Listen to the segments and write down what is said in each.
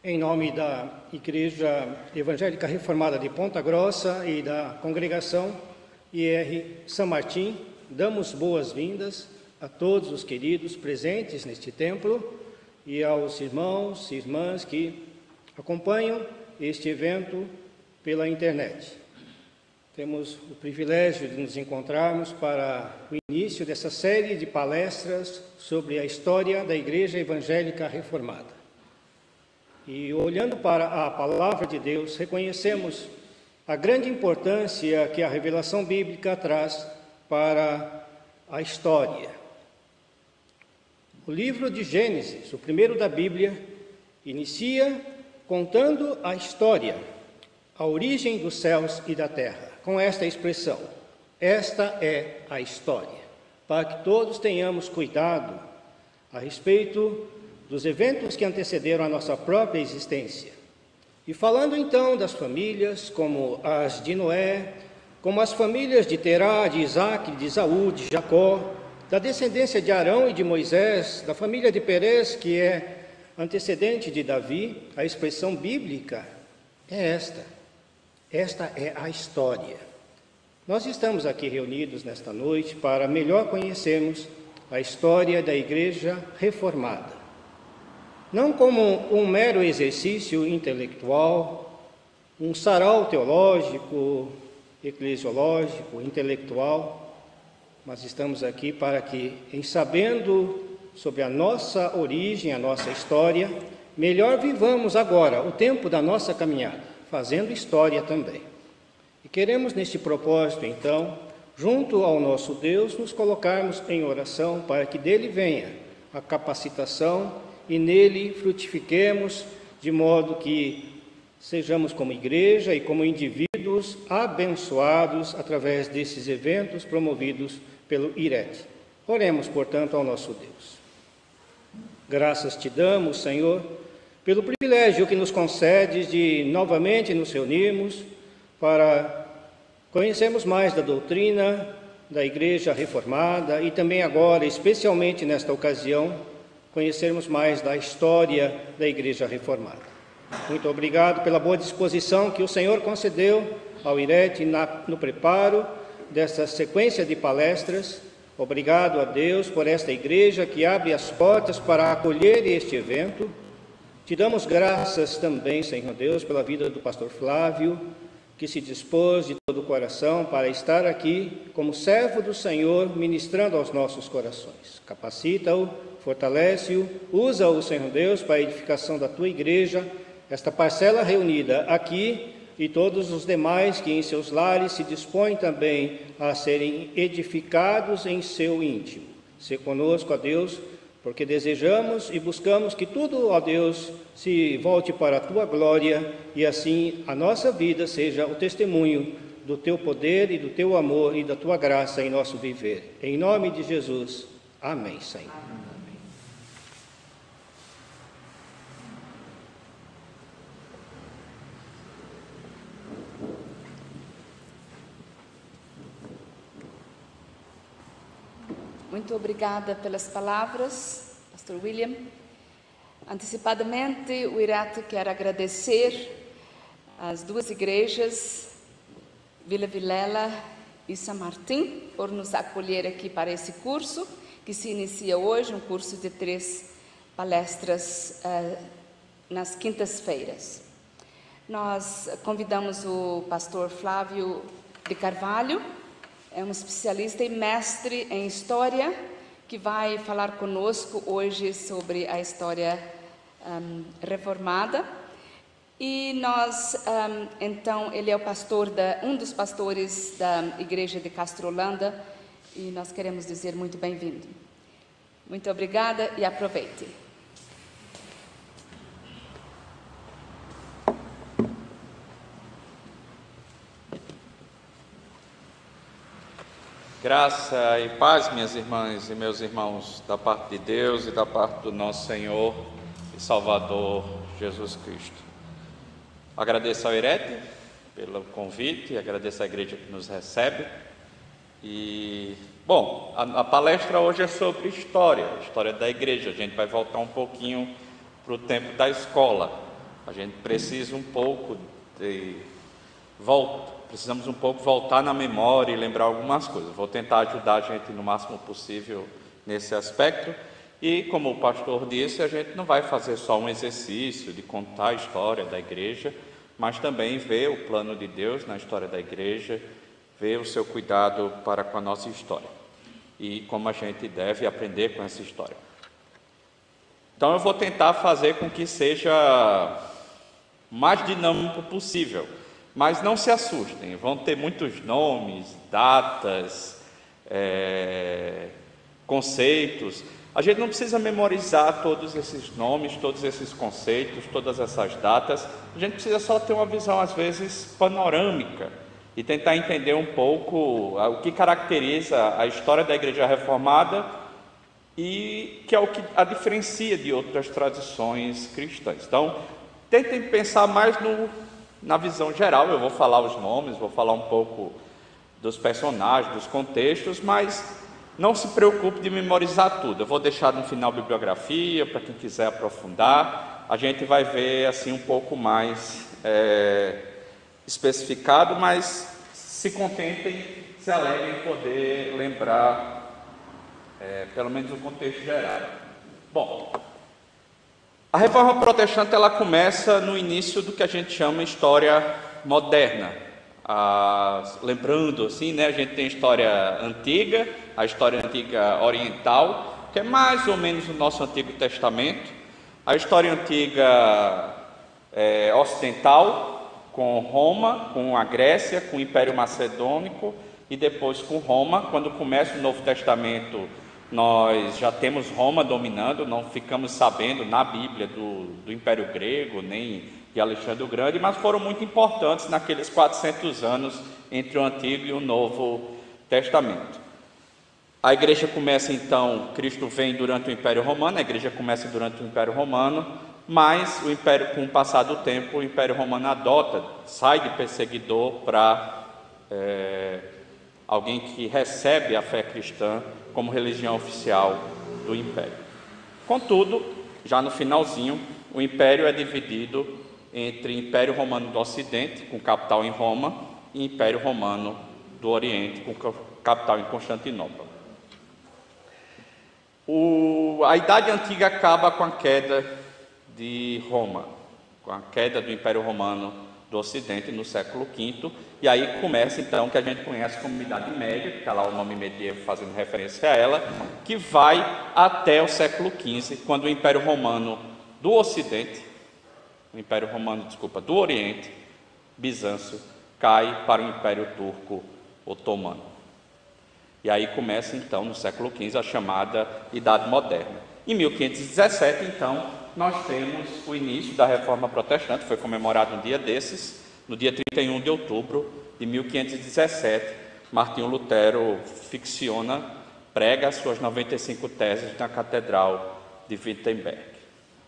Em nome da Igreja Evangélica Reformada de Ponta Grossa e da Congregação IR São Martim, damos boas-vindas a todos os queridos presentes neste templo e aos irmãos e irmãs que acompanham este evento pela internet. Temos o privilégio de nos encontrarmos para o início dessa série de palestras sobre a história da Igreja Evangélica Reformada. E olhando para a Palavra de Deus, reconhecemos a grande importância que a revelação bíblica traz para a história. O livro de Gênesis, o primeiro da Bíblia, inicia contando a história, a origem dos céus e da terra, com esta expressão: esta é a história, para que todos tenhamos cuidado a respeito dos eventos que antecederam a nossa própria existência. E falando então das famílias, como as de Noé, como as famílias de Terá, de Isaque, de Esaú, de Jacó, da descendência de Arão e de Moisés, da família de Perez, que é antecedente de Davi, a expressão bíblica é esta. Esta é a história. Nós estamos aqui reunidos nesta noite para melhor conhecermos a história da Igreja Reformada. Não como um mero exercício intelectual, um sarau teológico, eclesiológico, intelectual, mas estamos aqui para que, em sabendo sobre a nossa origem, a nossa história, melhor vivamos agora o tempo da nossa caminhada, fazendo história também. E queremos, neste propósito, então, junto ao nosso Deus, nos colocarmos em oração para que dele venha a capacitação e nele frutifiquemos, de modo que sejamos como igreja e como indivíduos abençoados através desses eventos promovidos pelo IRET. Oremos, portanto, ao nosso Deus. Graças te damos, Senhor, pelo privilégio que nos concedes de novamente nos reunirmos para conhecermos mais da doutrina da Igreja Reformada e também agora, especialmente nesta ocasião, conhecermos mais da história da Igreja Reformada. Muito obrigado pela boa disposição que o Senhor concedeu ao IRET no preparo dessa sequência de palestras. Obrigado a Deus por esta igreja que abre as portas para acolher este evento. Te damos graças também, Senhor Deus, pela vida do pastor Flávio, que se dispôs de todo o coração para estar aqui como servo do Senhor, ministrando aos nossos corações. Capacita-o, fortalece-o, usa-o, Senhor Deus, para a edificação da tua igreja, esta parcela reunida aqui e todos os demais que em seus lares se dispõem também a serem edificados em seu íntimo. Se conosco, ó Deus, porque desejamos e buscamos que tudo, ó Deus, se volte para a tua glória e assim a nossa vida seja o testemunho do teu poder e do teu amor e da tua graça em nosso viver. Em nome de Jesus. Amém, Senhor. Muito obrigada pelas palavras, Pastor William. Antecipadamente, o Irate quer agradecer às duas igrejas, Vila Vilela e São Martim, por nos acolher aqui para esse curso, que se inicia hoje, um curso de 3 palestras nas quintas-feiras. Nós convidamos o pastor Flávio de Carvalho, é um especialista e mestre em História, que vai falar conosco hoje sobre a História Reformada. E nós, então, ele é o pastor um dos pastores da Igreja de Castrolanda, e nós queremos dizer muito bem-vindo. Muito obrigada e aproveite. Graça e paz, minhas irmãs e meus irmãos, da parte de Deus e da parte do nosso Senhor e Salvador Jesus Cristo. Agradeço ao Irete pelo convite, agradeço à igreja que nos recebe. E, bom, a palestra hoje é sobre história da igreja. A gente vai voltar um pouquinho para o tempo da escola. A gente precisa precisamos um pouco voltar na memória e lembrar algumas coisas. Vou tentar ajudar a gente no máximo possível nesse aspecto. E, como o pastor disse, a gente não vai fazer só um exercício de contar a história da igreja, mas também ver o plano de Deus na história da igreja, ver o seu cuidado para com a nossa história e como a gente deve aprender com essa história. Então eu vou tentar fazer com que seja o mais dinâmico possível. Mas não se assustem, vão ter muitos nomes, datas, conceitos. A gente não precisa memorizar todos esses nomes, todos esses conceitos, todas essas datas. A gente precisa só ter uma visão, às vezes, panorâmica e tentar entender um pouco o que caracteriza a história da Igreja Reformada e que é o que a diferencia de outras tradições cristãs. Então, tentem pensar mais na visão geral. Eu vou falar os nomes, vou falar um pouco dos personagens, dos contextos, mas não se preocupe de memorizar tudo. Eu vou deixar no final a bibliografia para quem quiser aprofundar. A gente vai ver assim um pouco mais especificado, mas se contentem, se alegrem em poder lembrar pelo menos o contexto geral. Bom, a Reforma Protestante ela começa no início do que a gente chama história moderna. Lembrando assim, né, a gente tem a história antiga, a história antiga oriental, que é mais ou menos o nosso Antigo Testamento, a história antiga ocidental, com Roma, com a Grécia, com o Império Macedônico e depois com Roma. Quando começa o Novo Testamento, nós já temos Roma dominando, não ficamos sabendo na Bíblia do Império Grego, nem de Alexandre o Grande, mas foram muito importantes naqueles 400 anos entre o Antigo e o Novo Testamento. A igreja começa então, Cristo vem durante o Império Romano, a igreja começa durante o Império Romano, mas o Império, com o passar do tempo, o Império Romano sai de perseguidor para alguém que recebe a fé cristã como religião oficial do Império. Contudo, já no finalzinho, o Império é dividido entre Império Romano do Ocidente, com capital em Roma, e Império Romano do Oriente, com capital em Constantinopla. A Idade Antiga acaba com a queda de Roma, com a queda do Império Romano do Ocidente no século V, e aí começa então o que a gente conhece como Idade Média, que está lá o nome medievo fazendo referência a ela, que vai até o século XV, quando o Império Romano do Ocidente, do Oriente, Bizâncio, cai para o Império Turco Otomano. E aí começa então no século XV a chamada Idade Moderna. Em 1517, então, nós temos o início da Reforma Protestante, foi comemorado um dia desses, no dia 31 de outubro de 1517, Martinho Lutero prega as suas 95 teses na Catedral de Wittenberg,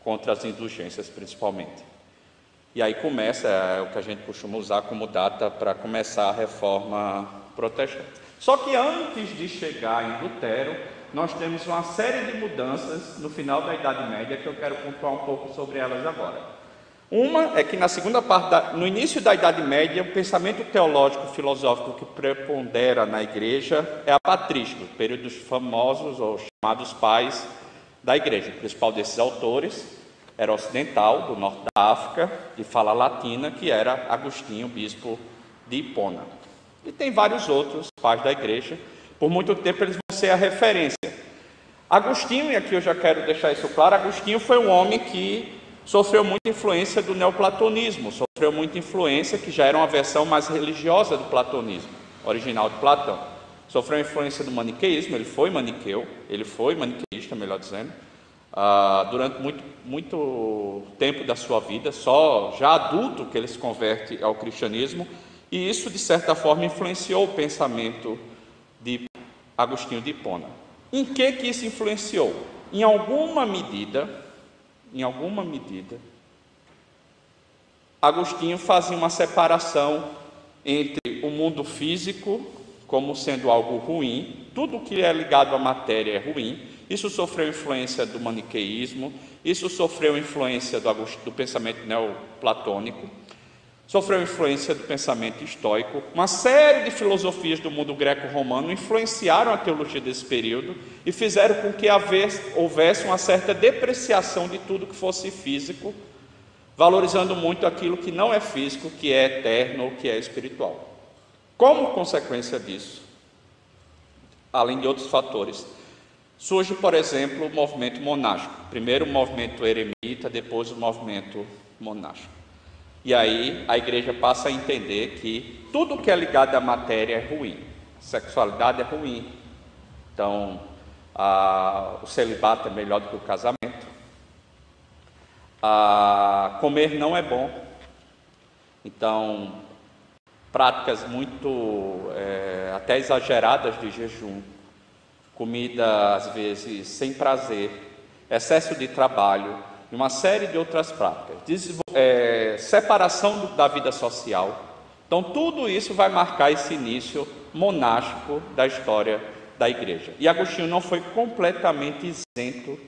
contra as indulgências principalmente. E aí começa o que a gente costuma usar como data para começar a Reforma Protestante. Só que antes de chegar em Lutero, nós temos uma série de mudanças no final da Idade Média que eu quero pontuar um pouco sobre elas agora. Uma é que no início da Idade Média, o pensamento teológico filosófico que prepondera na igreja é a patrística, o período dos famosos ou chamados pais da igreja. O principal desses autores era ocidental, do norte da África, de fala latina, que era Agostinho, bispo de Hipona. E tem vários outros pais da igreja. Por muito tempo eles vão ser a referência. Agostinho, e aqui eu já quero deixar isso claro, Agostinho foi um homem que sofreu muita influência do neoplatonismo, sofreu muita influência, que já era uma versão mais religiosa do platonismo, original de Platão. Sofreu influência do maniqueísmo, ele foi maniqueísta, melhor dizendo, durante muito tempo da sua vida, só já adulto que ele se converte ao cristianismo, e isso, de certa forma, influenciou o pensamento de Agostinho de Hipona. Em que isso influenciou? Em alguma medida, Agostinho fazia uma separação entre o mundo físico como sendo algo ruim, tudo que é ligado à matéria é ruim. Isso sofreu influência do maniqueísmo, isso sofreu influência do pensamento neoplatônico, sofreu influência do pensamento estoico. Uma série de filosofias do mundo greco-romano influenciaram a teologia desse período e fizeram com que houvesse uma certa depreciação de tudo que fosse físico, valorizando muito aquilo que não é físico, que é eterno ou que é espiritual. Como consequência disso, além de outros fatores, surge, por exemplo, o movimento monástico. Primeiro o movimento eremita, depois o movimento monástico. E aí a igreja passa a entender que tudo que é ligado à matéria é ruim. A sexualidade é ruim. Então, o celibato é melhor do que o casamento. Comer não é bom. Então, práticas muito até exageradas de jejum, comida às vezes sem prazer, excesso de trabalho e uma série de outras práticas, separação da vida social. Então tudo isso vai marcar esse início monástico da história da igreja. E Agostinho não foi completamente isento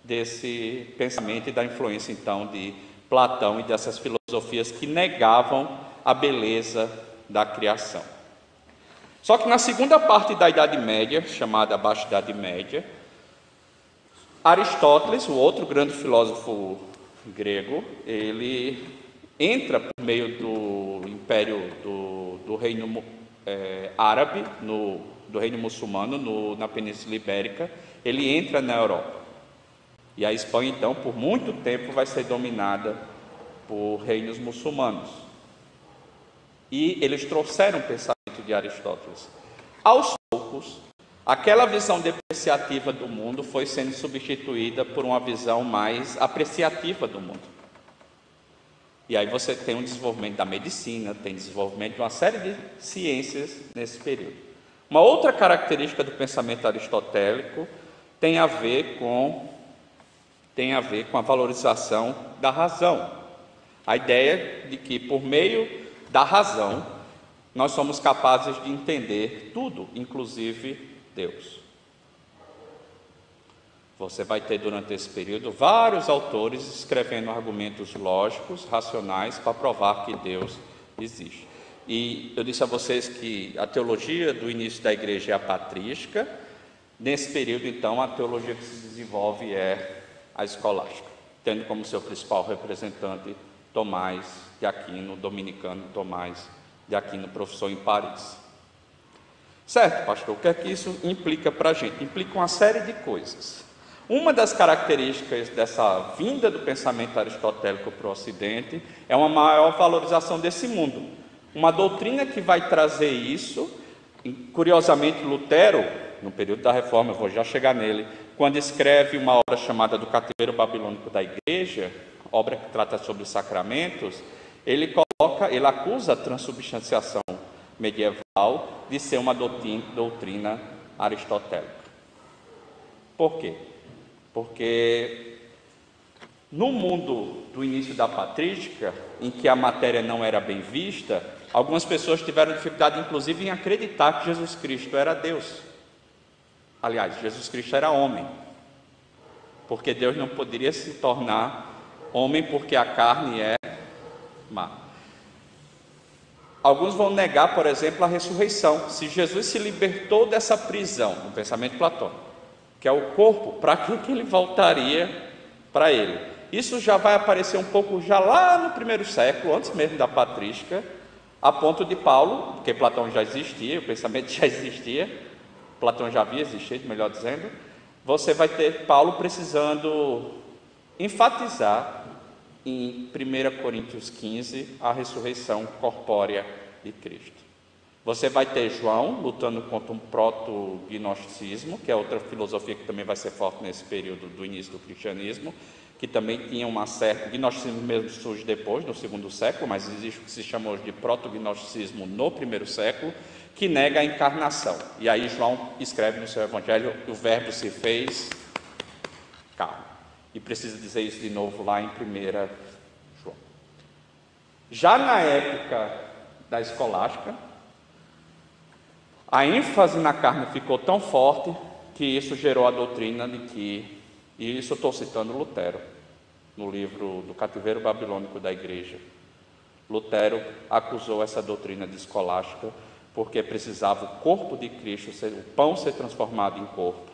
desse pensamento e da influência então de Platão e dessas filosofias que negavam a beleza da criação. Só que na segunda parte da Idade Média, chamada Baixa Idade Média, Aristóteles, o outro grande filósofo grego, ele entra por meio do império do reino árabe, do reino muçulmano, na Península Ibérica, ele entra na Europa. E a Espanha, então, por muito tempo vai ser dominada por reinos muçulmanos. E eles trouxeram o pensamento de Aristóteles. Aos poucos, aquela visão depreciativa do mundo foi sendo substituída por uma visão mais apreciativa do mundo. E aí você tem um desenvolvimento da medicina, tem desenvolvimento de uma série de ciências nesse período. Uma outra característica do pensamento aristotélico tem a ver com a valorização da razão. A ideia de que por meio da razão nós somos capazes de entender tudo, inclusive Deus. Você vai ter durante esse período vários autores escrevendo argumentos lógicos, racionais, para provar que Deus existe. E eu disse a vocês que a teologia do início da igreja é a patrística. Nesse período, então, a teologia que se desenvolve é a escolástica, tendo como seu principal representante Tomás de Aquino, dominicano Tomás de Aquino, professor em Paris. Certo, pastor, o que é que isso implica para a gente? Implica uma série de coisas. Uma das características dessa vinda do pensamento aristotélico para o Ocidente é uma maior valorização desse mundo. Uma doutrina que vai trazer isso, curiosamente, Lutero, no período da Reforma, eu vou já chegar nele, quando escreve uma obra chamada do Cativeiro Babilônico da Igreja, obra que trata sobre os sacramentos, ele acusa a transubstanciação medieval de ser uma doutrina aristotélica. Por quê? Porque no mundo do início da patrística, em que a matéria não era bem vista, algumas pessoas tiveram dificuldade, inclusive, em acreditar que Jesus Cristo era Deus. Aliás, Jesus Cristo era homem, porque Deus não poderia se tornar homem porque a carne é má. Alguns vão negar, por exemplo, a ressurreição. Se Jesus se libertou dessa prisão, no pensamento platônico, que é o corpo, para que ele voltaria para ele? Isso já vai aparecer um pouco já lá no primeiro século, antes mesmo da patrística, a ponto de Paulo, porque Platão já existia, o pensamento já existia, Platão já havia existido, melhor dizendo, você vai ter Paulo precisando enfatizar em 1 Coríntios 15 a ressurreição corpórea de Cristo. Você vai ter João lutando contra um proto-gnosticismo, que é outra filosofia que também vai ser forte nesse período do início do cristianismo, que também tinha uma certa... O gnosticismo mesmo surge depois, no segundo século, mas existe o que se chama hoje de proto-gnosticismo no primeiro século, que nega a encarnação. E aí João escreve no seu evangelho que o verbo se fez carne. E precisa dizer isso de novo lá em 1 João. Já na época da escolástica, a ênfase na carne ficou tão forte que isso gerou a doutrina de que, e isso eu estou citando Lutero, no livro do Cativeiro Babilônico da Igreja. Lutero acusou essa doutrina de escolástica porque precisava o corpo de Cristo, o pão ser transformado em corpo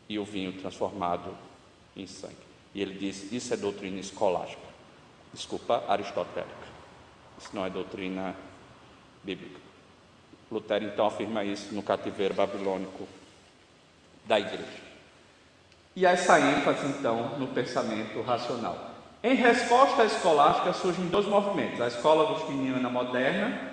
e o vinho transformado em sangue. E ele disse, isso é doutrina escolástica. Desculpa, aristotélica. Isso não é doutrina bíblica. Lutero então afirma isso no Cativeiro Babilônico da Igreja. E essa ênfase então no pensamento racional. Em resposta à escolástica surgem dois movimentos. A escola agostiniana moderna,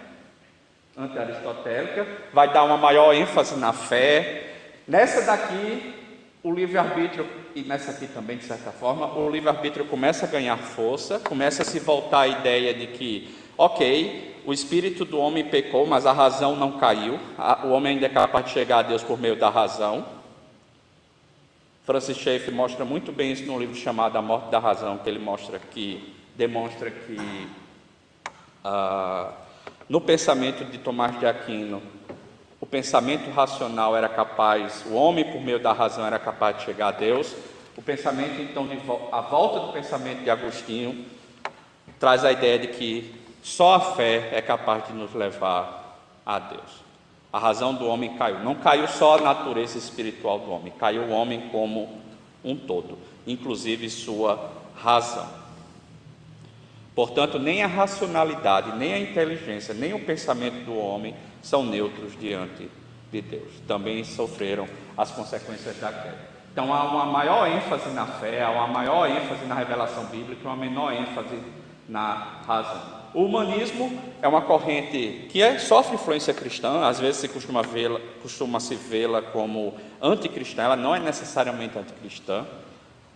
anti-aristotélica, vai dar uma maior ênfase na fé. Nessa daqui, o livre-arbítrio, e nessa aqui também, de certa forma, o livre-arbítrio começa a ganhar força, começa a se voltar à ideia de que, ok, o espírito do homem pecou, mas a razão não caiu, o homem ainda é capaz de chegar a Deus por meio da razão. Francis Schaeffer mostra muito bem isso no livro chamado A Morte da Razão, que ele demonstra que no pensamento de Tomás de Aquino, o pensamento racional era capaz, o homem por meio da razão era capaz de chegar a Deus. O pensamento, então, a volta do pensamento de Agostinho traz a ideia de que só a fé é capaz de nos levar a Deus. A razão do homem caiu. Não caiu só a natureza espiritual do homem, caiu o homem como um todo, inclusive sua razão. Portanto, nem a racionalidade, nem a inteligência, nem o pensamento do homem são neutros diante de Deus. Também sofreram as consequências da queda. Então há uma maior ênfase na fé, há uma maior ênfase na revelação bíblica, uma menor ênfase na razão. O humanismo é uma corrente que sofre influência cristã, às vezes costuma se vê-la como anticristã, ela não é necessariamente anticristã.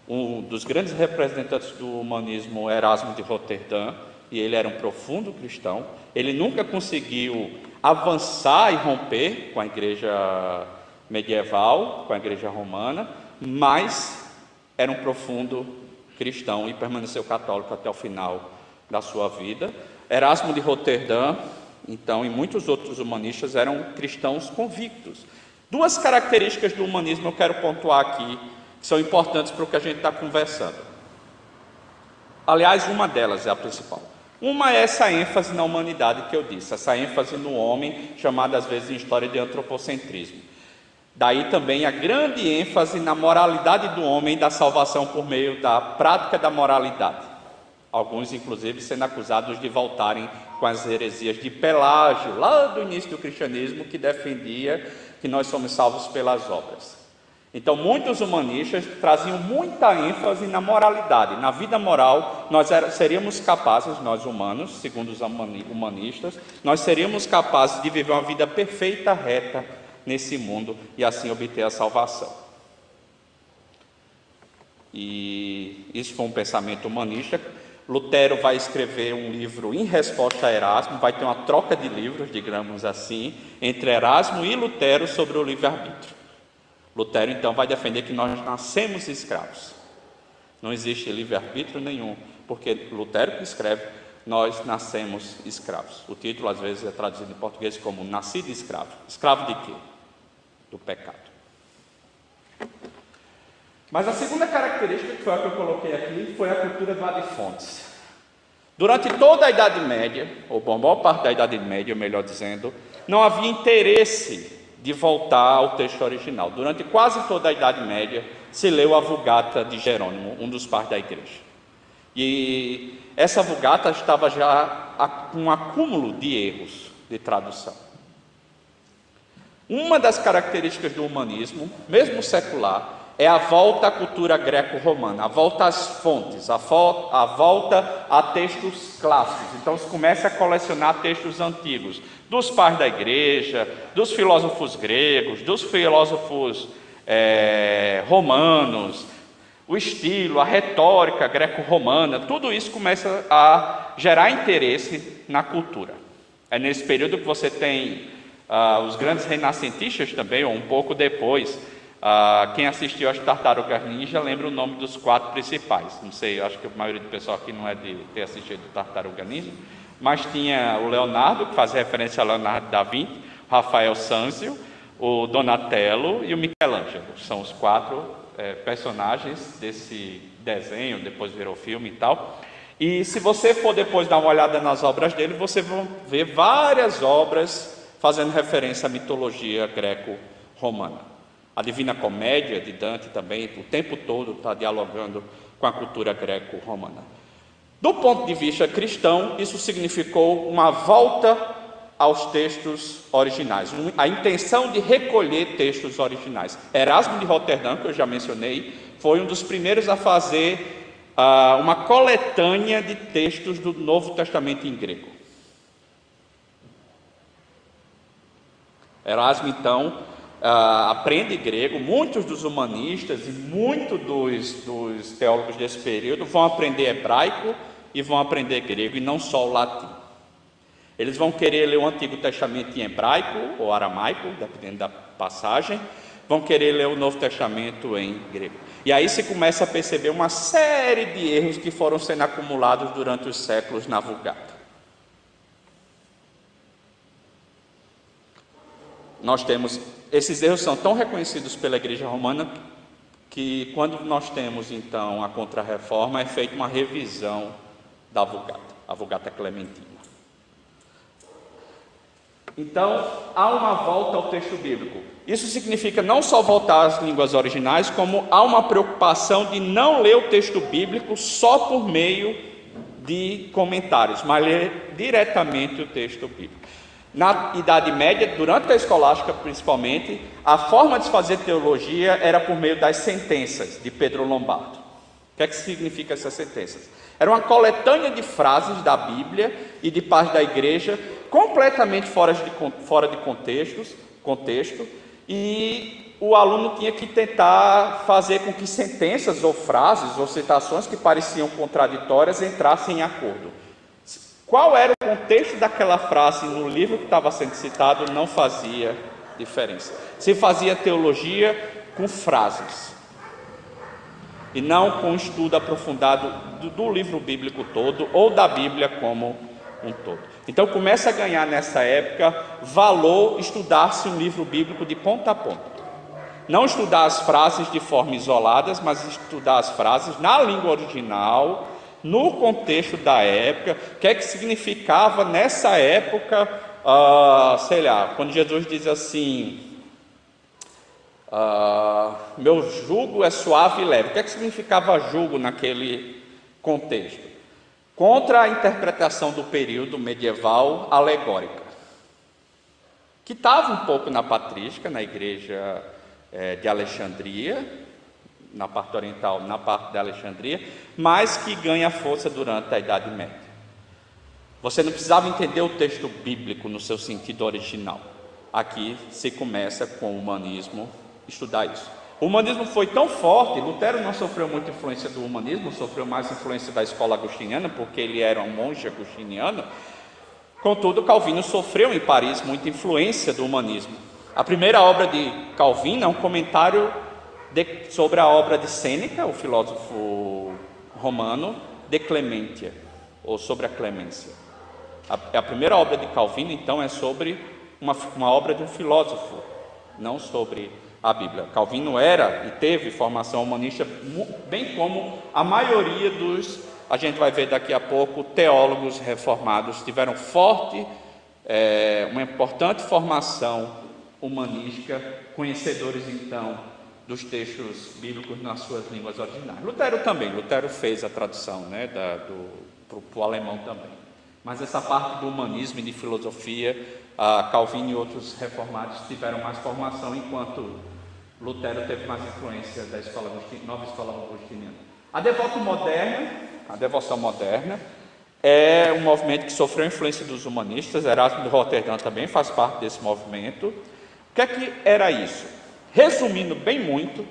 Um dos grandes representantes do humanismo, Erasmo de Roterdã, e ele era um profundo cristão. Ele nunca conseguiu avançar e romper com a igreja medieval, com a igreja romana, mas era um profundo cristão e permaneceu católico até o final da sua vida. Erasmo de Roterdã, então, e muitos outros humanistas eram cristãos convictos. Duas características do humanismo eu quero pontuar aqui, que são importantes para o que a gente está conversando. Aliás, uma delas é a principal. Uma é essa ênfase na humanidade que eu disse, essa ênfase no homem, chamada às vezes em história de antropocentrismo. Daí também a grande ênfase na moralidade do homem e da salvação por meio da prática da moralidade. alguns inclusive sendo acusados de voltarem com as heresias de Pelágio, lá do início do cristianismo, que defendia que nós somos salvos pelas obras. Então, muitos humanistas traziam muita ênfase na moralidade, na vida moral. Nós seríamos capazes, nós humanos, segundo os humanistas, nós seríamos capazes de viver uma vida perfeita, reta nesse mundo e assim obter a salvação. E isso foi um pensamento humanista. Lutero vai escrever um livro em resposta a Erasmo, vai ter uma troca de livros, digamos assim, entre Erasmo e Lutero sobre o livre-arbítrio. Lutero, então, vai defender que nós nascemos escravos. Não existe livre-arbítrio nenhum, porque Lutero que escreve, nós nascemos escravos. O título, às vezes, é traduzido em português como nascido escravo. Escravo de quê? Do pecado. Mas a segunda característica, que foi a que eu coloquei aqui, foi a cultura do ad fontes. Durante toda a Idade Média, ou a maior parte da Idade Média, melhor dizendo, não havia interesse de voltar ao texto original. Durante quase toda a Idade Média, se leu a Vulgata de Jerônimo, um dos pais da igreja. E essa Vulgata estava já com um acúmulo de erros de tradução. Uma das características do humanismo, mesmo secular, é a volta à cultura greco-romana, a volta às fontes, a volta a textos clássicos. Então se começa a colecionar textos antigos, dos pais da igreja, dos filósofos gregos, dos filósofos romanos, o estilo, a retórica greco-romana, tudo isso começa a gerar interesse na cultura. É nesse período que você tem os grandes renascentistas também, ou um pouco depois. Quem assistiu às Tartarugas Ninja lembra o nome dos 4 principais. Não sei, acho que a maioria do pessoal aqui não é de ter assistido Tartaruga Ninja, mas tinha o Leonardo, que faz referência a Leonardo da Vinci, o Rafael Sanzio, o Donatello e o Michelangelo. São os 4 personagens desse desenho, depois virou filme e tal. E se você for depois dar uma olhada nas obras dele, você vai ver várias obras fazendo referência à mitologia greco-romana. A Divina Comédia de Dante também, o tempo todo está dialogando com a cultura greco-romana. Do ponto de vista cristão, isso significou uma volta aos textos originais, a intenção de recolher textos originais. Erasmo de Roterdã, que eu já mencionei, foi um dos primeiros a fazer uma coletânea de textos do Novo Testamento em grego. Erasmo, então, aprende grego. Muitos dos humanistas e muitos dos teólogos desse período vão aprender hebraico e vão aprender grego, e não só o latim. Eles vão querer ler o Antigo Testamento em hebraico ou aramaico, dependendo da passagem, vão querer ler o Novo Testamento em grego. E aí se começa a perceber uma série de erros que foram sendo acumulados durante os séculos na Vulgata. Nós temos, esses erros são tão reconhecidos pela Igreja Romana que quando nós temos então a Contra-Reforma é feita uma revisão da Vulgata, a Vulgata Clementina. Então há uma volta ao texto bíblico. Isso significa não só voltar às línguas originais, como há uma preocupação de não ler o texto bíblico só por meio de comentários, mas ler diretamente o texto bíblico. Na Idade Média, durante a escolástica principalmente, a forma de fazer teologia era por meio das sentenças de Pedro Lombardo. O que é que significa essas sentenças? Era uma coletânea de frases da Bíblia e de pais da igreja, completamente fora de contexto, e o aluno tinha que tentar fazer com que sentenças ou frases ou citações que pareciam contraditórias entrassem em acordo. Qual era o contexto daquela frase no livro que estava sendo citado não fazia diferença. Se fazia teologia com frases e não com estudo aprofundado do livro bíblico todo ou da Bíblia como um todo. Então começa a ganhar nessa época valor estudar-se um livro bíblico de ponta a ponta. Não estudar as frases de forma isoladas, mas estudar as frases na língua original, no contexto da época, o que é que significava nessa época, quando Jesus diz assim, meu jugo é suave e leve. O que é que significava jugo naquele contexto? contra a interpretação do período medieval alegórica, que estava um pouco na patrística, na igreja de Alexandria, na parte oriental, na parte de Alexandria, mas que ganha força durante a Idade Média. Você não precisava entender o texto bíblico no seu sentido original. Aqui se começa com o humanismo, estudar isso. O humanismo foi tão forte, Lutero não sofreu muita influência do humanismo, sofreu mais influência da escola agostiniana, porque ele era um monge agostiniano. Contudo, Calvino sofreu em Paris muita influência do humanismo. A primeira obra de Calvino é um comentário sobre a obra de Sêneca, o filósofo romano, De Clementia, ou sobre a clemência. A primeira obra de Calvino, então, é sobre uma obra de um filósofo, não sobre a Bíblia. Calvino era e teve formação humanista, bem como a maioria a gente vai ver daqui a pouco, teólogos reformados tiveram uma importante formação humanística, conhecedores então dos textos bíblicos nas suas línguas originais. Lutero também, Lutero fez a tradução, né, para o alemão também. Mas essa parte do humanismo e de filosofia, Calvino e outros reformados tiveram mais formação, enquanto Lutero teve mais influência da nova escola agostiniana. A devoção moderna é um movimento que sofreu influência dos humanistas. Erasmo de Roterdã também faz parte desse movimento. O que é que era isso? Resumindo bem muito,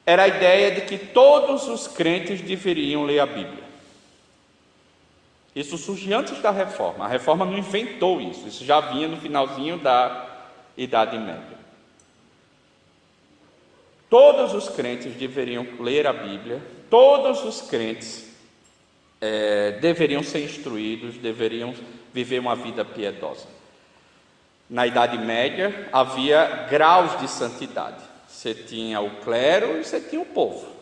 era a ideia de que todos os crentes deveriam ler a Bíblia. Isso surgiu antes da Reforma. A Reforma não inventou isso. Isso já vinha no finalzinho da Idade Média. Todos os crentes deveriam ler a Bíblia. Todos os crentes deveriam ser instruídos, deveriam viver uma vida piedosa. Na Idade Média havia graus de santidade. Você tinha o clero e você tinha o povo.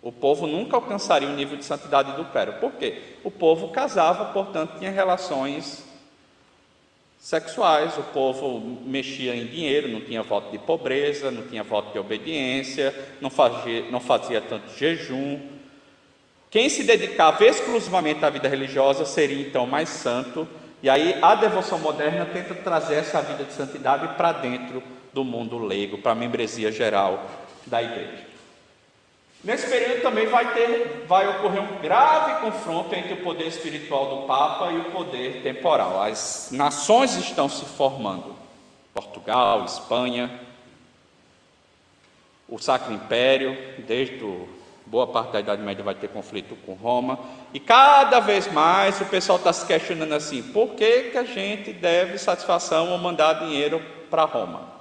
O povo nunca alcançaria o nível de santidade do clero. Por quê? O povo casava, portanto, tinha relações sexuais. O povo mexia em dinheiro, não tinha voto de pobreza, não tinha voto de obediência, não fazia tanto jejum. Quem se dedicava exclusivamente à vida religiosa seria então mais santo. E aí a devoção moderna tenta trazer essa vida de santidade para dentro do mundo leigo, para a membresia geral da igreja. Nesse período também vai ocorrer um grave confronto entre o poder espiritual do Papa e o poder temporal. As nações estão se formando. Portugal, Espanha, o Sacro Império, desde boa parte da Idade Média vai ter conflito com Roma. E cada vez mais o pessoal está se questionando assim: por que a gente deve satisfação ou mandar dinheiro para Roma?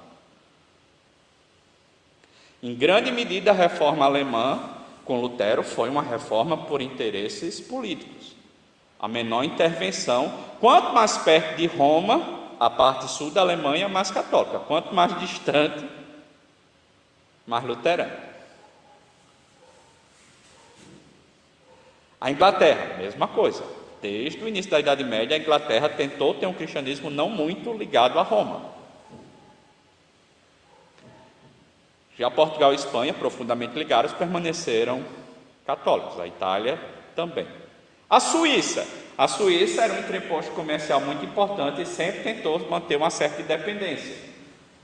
Em grande medida, a reforma alemã, com Lutero, foi uma reforma por interesses políticos. A menor intervenção, quanto mais perto de Roma, a parte sul da Alemanha, mais católica. Quanto mais distante, mais luterana. A Inglaterra, mesma coisa. Desde o início da Idade Média, a Inglaterra tentou ter um cristianismo não muito ligado a Roma. Já Portugal e Espanha, profundamente ligados, permaneceram católicos. A Itália também. A Suíça era um entreposto comercial muito importante e sempre tentou manter uma certa independência.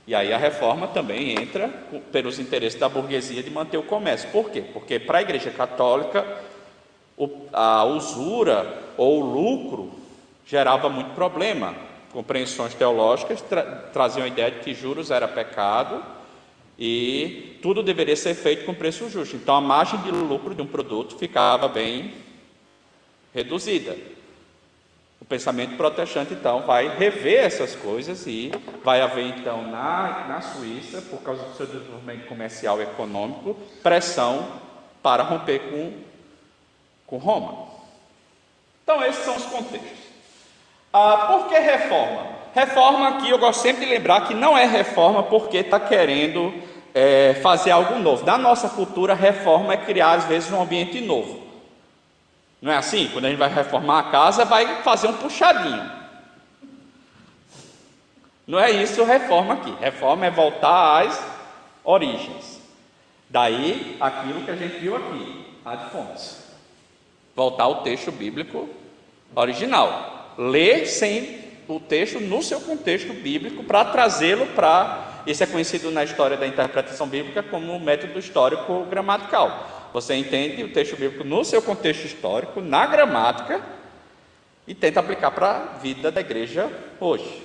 E aí a reforma também entra pelos interesses da burguesia de manter o comércio. Por quê? Porque para a Igreja Católica a usura ou o lucro gerava muito problema. Compreensões teológicas traziam a ideia de que juros era pecado e tudo deveria ser feito com preço justo. Então a margem de lucro de um produto ficava bem reduzida. O pensamento protestante então vai rever essas coisas e vai haver então na Suíça, por causa do seu desenvolvimento comercial e econômico, pressão para romper com Roma. Então esses são os contextos. Por que reforma? Reforma aqui eu gosto sempre de lembrar que não é reforma porque está querendo fazer algo novo. Na nossa cultura, reforma é criar às vezes um ambiente novo. Não é assim? Quando a gente vai reformar a casa, vai fazer um puxadinho. Não é isso reforma aqui. Reforma é voltar às origens. Daí aquilo que a gente viu aqui, ad fontes. Voltar ao texto bíblico original. Lê sem o texto no seu contexto bíblico para trazê-lo para... Isso é conhecido na história da interpretação bíblica como um método histórico gramatical. Você entende o texto bíblico no seu contexto histórico, na gramática, e tenta aplicar para a vida da igreja hoje.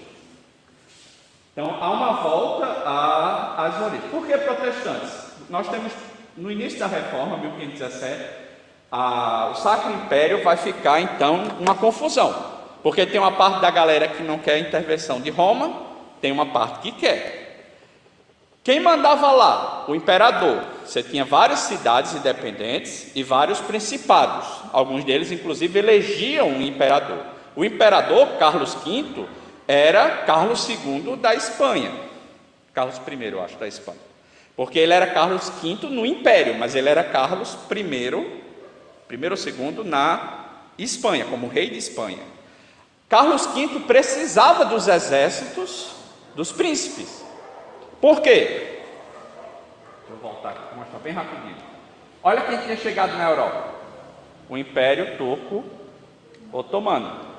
Então, há uma volta às origens. Por que protestantes? Nós temos, no início da Reforma, 1517, o Sacro Império vai ficar, então, uma confusão. Porque tem uma parte da galera que não quer a intervenção de Roma, tem uma parte que quer. Quem mandava lá? O imperador. Você tinha várias cidades independentes e vários principados. Alguns deles, inclusive, elegiam um imperador. O imperador, Carlos V, era Carlos II da Espanha. Carlos I, eu acho, da Espanha. Porque ele era Carlos V no Império, mas ele era Carlos I ou segundo na Espanha, como rei de Espanha. Carlos V precisava dos exércitos dos príncipes. Por quê? Deixa eu voltar aqui, vou mostrar bem rapidinho. Olha quem tinha chegado na Europa. O Império Turco Otomano.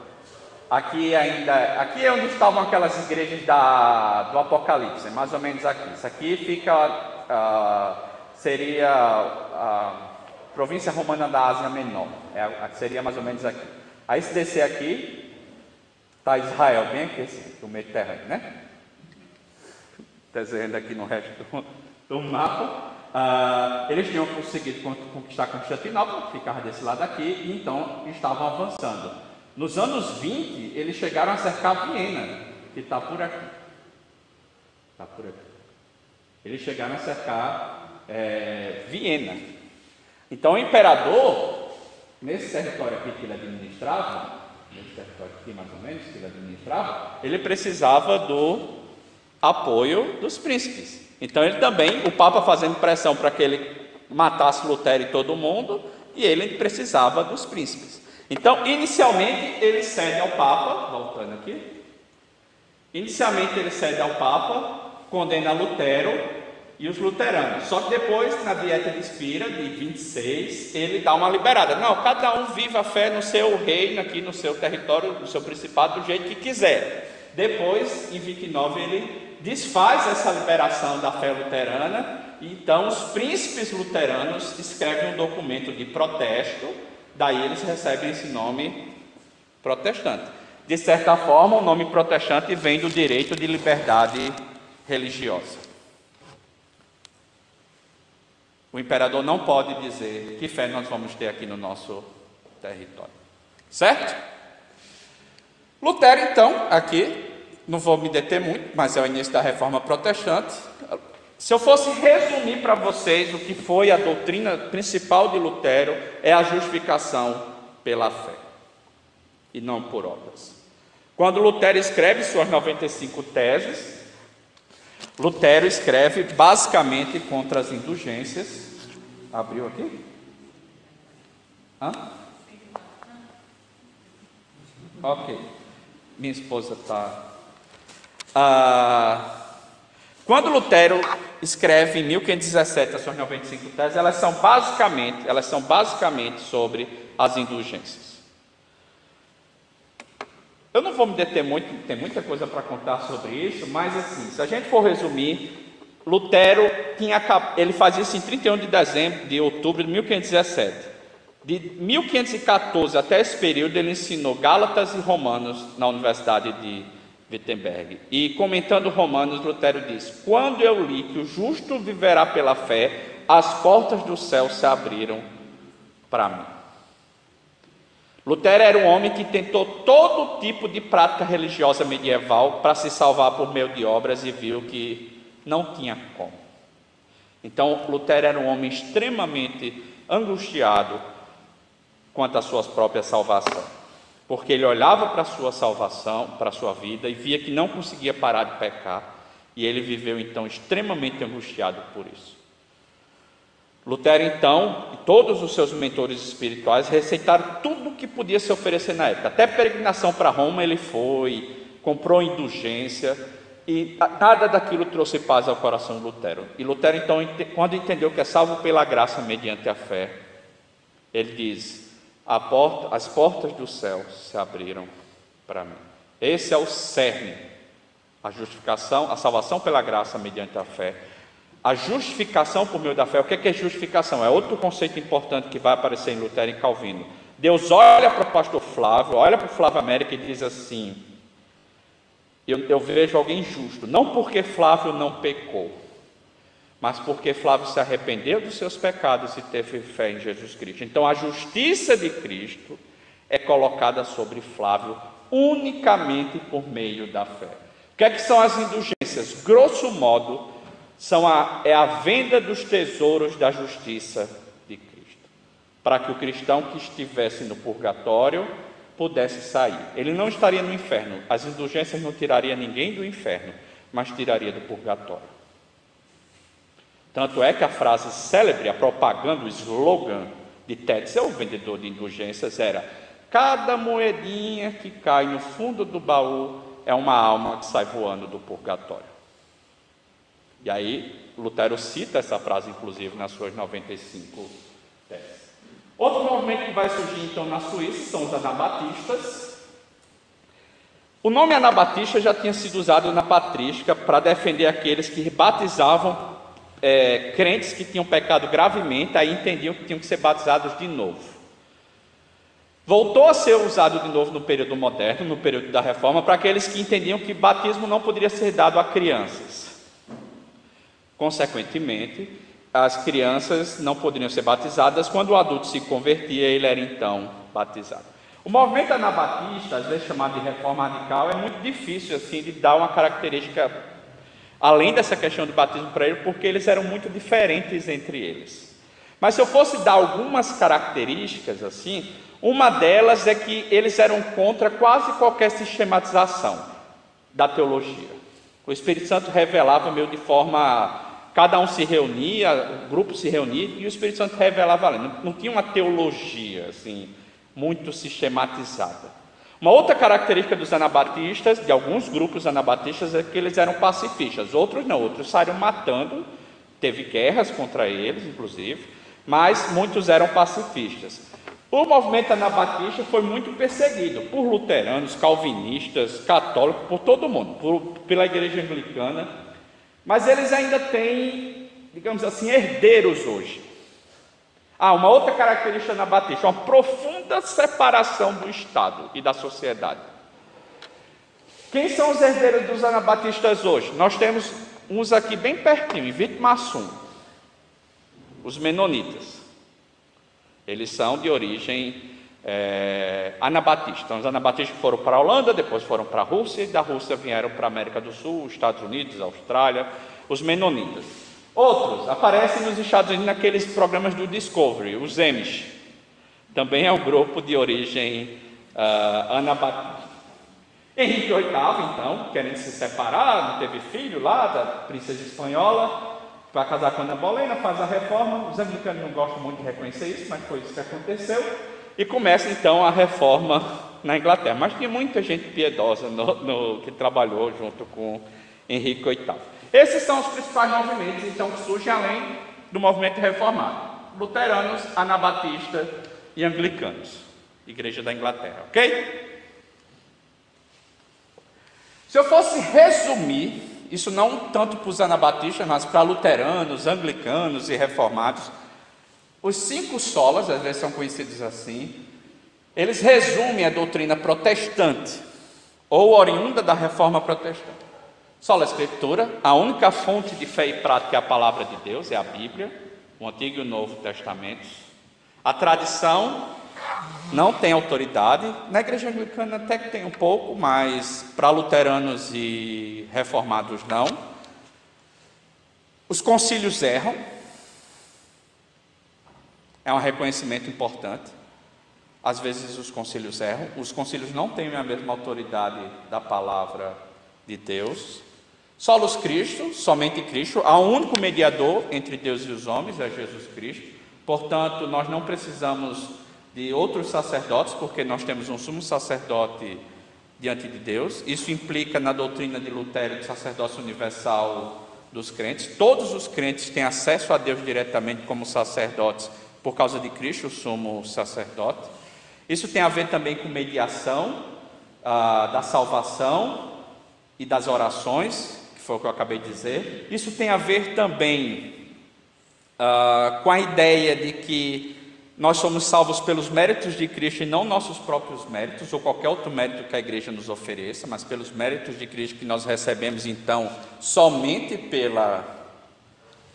Aqui é onde estavam aquelas igrejas do Apocalipse, mais ou menos aqui. Isso aqui seria a província romana da Ásia Menor. Seria mais ou menos aqui. Aí se descer aqui, está Israel, bem aqui assim, do Mediterrâneo, né? Desenhando aqui no resto do mapa. Eles tinham conseguido conquistar Constantinopla, que ficava desse lado aqui, e então estavam avançando. Nos anos 20, eles chegaram a cercar Viena, que está por aqui. Está por aqui. Eles chegaram a cercar Viena. Então o imperador, nesse território aqui que ele administrava, nesse território aqui mais ou menos que ele administrava, ele precisava do apoio dos príncipes. Então ele também, o Papa fazendo pressão para que ele matasse Lutero e todo mundo, e ele precisava dos príncipes. Então, inicialmente, ele cede ao Papa, voltando aqui, inicialmente ele cede ao Papa, condena Lutero e os luteranos. Só que depois, na Dieta de Spira, de 26, ele dá uma liberada. Não, cada um vive a fé no seu reino, aqui no seu território, no seu principado, do jeito que quiser. Depois, em 29, ele desfaz essa liberação da fé luterana, e então os príncipes luteranos escrevem um documento de protesto. Daí eles recebem esse nome protestante. De certa forma, o nome protestante vem do direito de liberdade religiosa. O imperador não pode dizer que fé nós vamos ter aqui no nosso território. Certo? Lutero, então, aqui, não vou me deter muito, mas é o início da Reforma Protestante. Se eu fosse resumir para vocês o que foi a doutrina principal de Lutero, é a justificação pela fé, e não por obras. Quando Lutero escreve suas 95 teses, Lutero escreve basicamente contra as indulgências. Abriu aqui? Ok. Minha esposa está... Quando Lutero escreve em 1517 as suas 95 teses, elas são basicamente sobre as indulgências. Eu não vou me deter muito, tem muita coisa para contar sobre isso, mas assim, se a gente for resumir, Lutero ele fazia isso em 31 de outubro de 1517. De 1514 até esse período, ele ensinou Gálatas e Romanos na Universidade de Wittenberg. E comentando Romanos, Lutero diz: quando eu li que o justo viverá pela fé, as portas do céu se abriram para mim. Lutero era um homem que tentou todo tipo de prática religiosa medieval para se salvar por meio de obras e viu que não tinha como. Então, Lutero era um homem extremamente angustiado quanto à sua própria salvação, porque ele olhava para a sua salvação, para a sua vida, e via que não conseguia parar de pecar, e ele viveu então extremamente angustiado por isso. Lutero então, e todos os seus mentores espirituais receitaram tudo o que podia se oferecer na época, até peregrinação para Roma ele foi, comprou indulgência, e nada daquilo trouxe paz ao coração de Lutero. E Lutero então, quando entendeu que é salvo pela graça mediante a fé, ele diz: as portas do céu se abriram para mim. Esse é o cerne. A justificação, a salvação pela graça mediante a fé. A justificação por meio da fé. O que é justificação? É outro conceito importante que vai aparecer em Lutero e Calvino. Deus olha para o pastor Flávio, olha para o Flávio América e diz assim: eu vejo alguém justo, não porque Flávio não pecou, mas porque Flávio se arrependeu dos seus pecados e teve fé em Jesus Cristo. Então a justiça de Cristo é colocada sobre Flávio unicamente por meio da fé. O que são as indulgências? Grosso modo, é a venda dos tesouros da justiça de Cristo, para que o cristão que estivesse no purgatório pudesse sair. Ele não estaria no inferno. As indulgências não tirariam ninguém do inferno, mas tiraria do purgatório. Tanto é que a frase célebre, a propaganda, o slogan de Tetzel, o vendedor de indulgências, era: cada moedinha que cai no fundo do baú é uma alma que sai voando do purgatório. E aí, Lutero cita essa frase, inclusive, nas suas 95 teses. Outro movimento que vai surgir, então, na Suíça são os anabatistas. O nome anabatista já tinha sido usado na patrística para defender aqueles que batizavam crentes que tinham pecado gravemente, aí entendiam que tinham que ser batizados de novo. Voltou a ser usado de novo no período moderno, no período da Reforma, para aqueles que entendiam que batismo não poderia ser dado a crianças. Consequentemente, as crianças não poderiam ser batizadas. Quando o adulto se convertia, ele era então batizado. O movimento anabatista, às vezes chamado de reforma radical, é muito difícil assim de dar uma característica além dessa questão do batismo para ele, porque eles eram muito diferentes entre eles. Mas se eu fosse dar algumas características assim, uma delas é que eles eram contra quase qualquer sistematização da teologia. O Espírito Santo revelava meio de forma... Cada um se reunia, o grupo se reunia e o Espírito Santo revelava ali. Não tinha uma teologia assim, muito sistematizada. Uma outra característica dos anabatistas, de alguns grupos anabatistas, é que eles eram pacifistas. Outros não, outros saíram matando, teve guerras contra eles, inclusive, mas muitos eram pacifistas. O movimento anabatista foi muito perseguido por luteranos, calvinistas, católicos, por todo mundo, pela igreja anglicana, mas eles ainda têm, digamos assim, herdeiros hoje. Uma outra característica anabatista, uma profunda separação do Estado e da sociedade. Quem são os herdeiros dos anabatistas hoje? Nós temos uns aqui bem pertinho, em Vitmassum, os menonitas. Eles são de origem anabatista. Então, os anabatistas foram para a Holanda, depois foram para a Rússia, e da Rússia vieram para a América do Sul, Estados Unidos, Austrália, os menonitas. Outros aparecem nos Estados Unidos naqueles programas do Discovery, os Amish. Também é um grupo de origem anabatista. Henrique VIII, então, querendo se separar, não teve filho lá da princesa espanhola, vai casar com Ana Bolena, faz a reforma. Os anglicanos não gostam muito de reconhecer isso, mas foi isso que aconteceu. E começa então a reforma na Inglaterra. Mas tinha muita gente piedosa que trabalhou junto com Henrique VIII. Esses são os principais movimentos, então, que surgem além do movimento reformado: luteranos, anabatistas e anglicanos, Igreja da Inglaterra, ok? Se eu fosse resumir, isso não tanto para os anabatistas, mas para luteranos, anglicanos e reformados, os 5 solas, às vezes são conhecidos assim, eles resumem a doutrina protestante, ou oriunda da reforma protestante. Sola Escritura, a única fonte de fé e prática é a palavra de Deus, é a Bíblia, o Antigo e o Novo Testamentos. A tradição não tem autoridade, na igreja anglicana até que tem um pouco, mas para luteranos e reformados não. Os concílios erram, é um reconhecimento importante. Às vezes os concílios erram, os concílios não têm a mesma autoridade da palavra de Deus. Solos Cristo, somente Cristo, há um único mediador entre Deus e os homens, é Jesus Cristo. Portanto, nós não precisamos de outros sacerdotes, porque nós temos um sumo sacerdote diante de Deus. Isso implica na doutrina de Lutero do sacerdócio universal dos crentes. Todos os crentes têm acesso a Deus diretamente como sacerdotes por causa de Cristo, o sumo sacerdote. Isso tem a ver também com mediação da salvação e das orações, que foi o que eu acabei de dizer. Isso tem a ver também com a ideia de que nós somos salvos pelos méritos de Cristo e não nossos próprios méritos, ou qualquer outro mérito que a igreja nos ofereça, mas pelos méritos de Cristo que nós recebemos, então, somente pela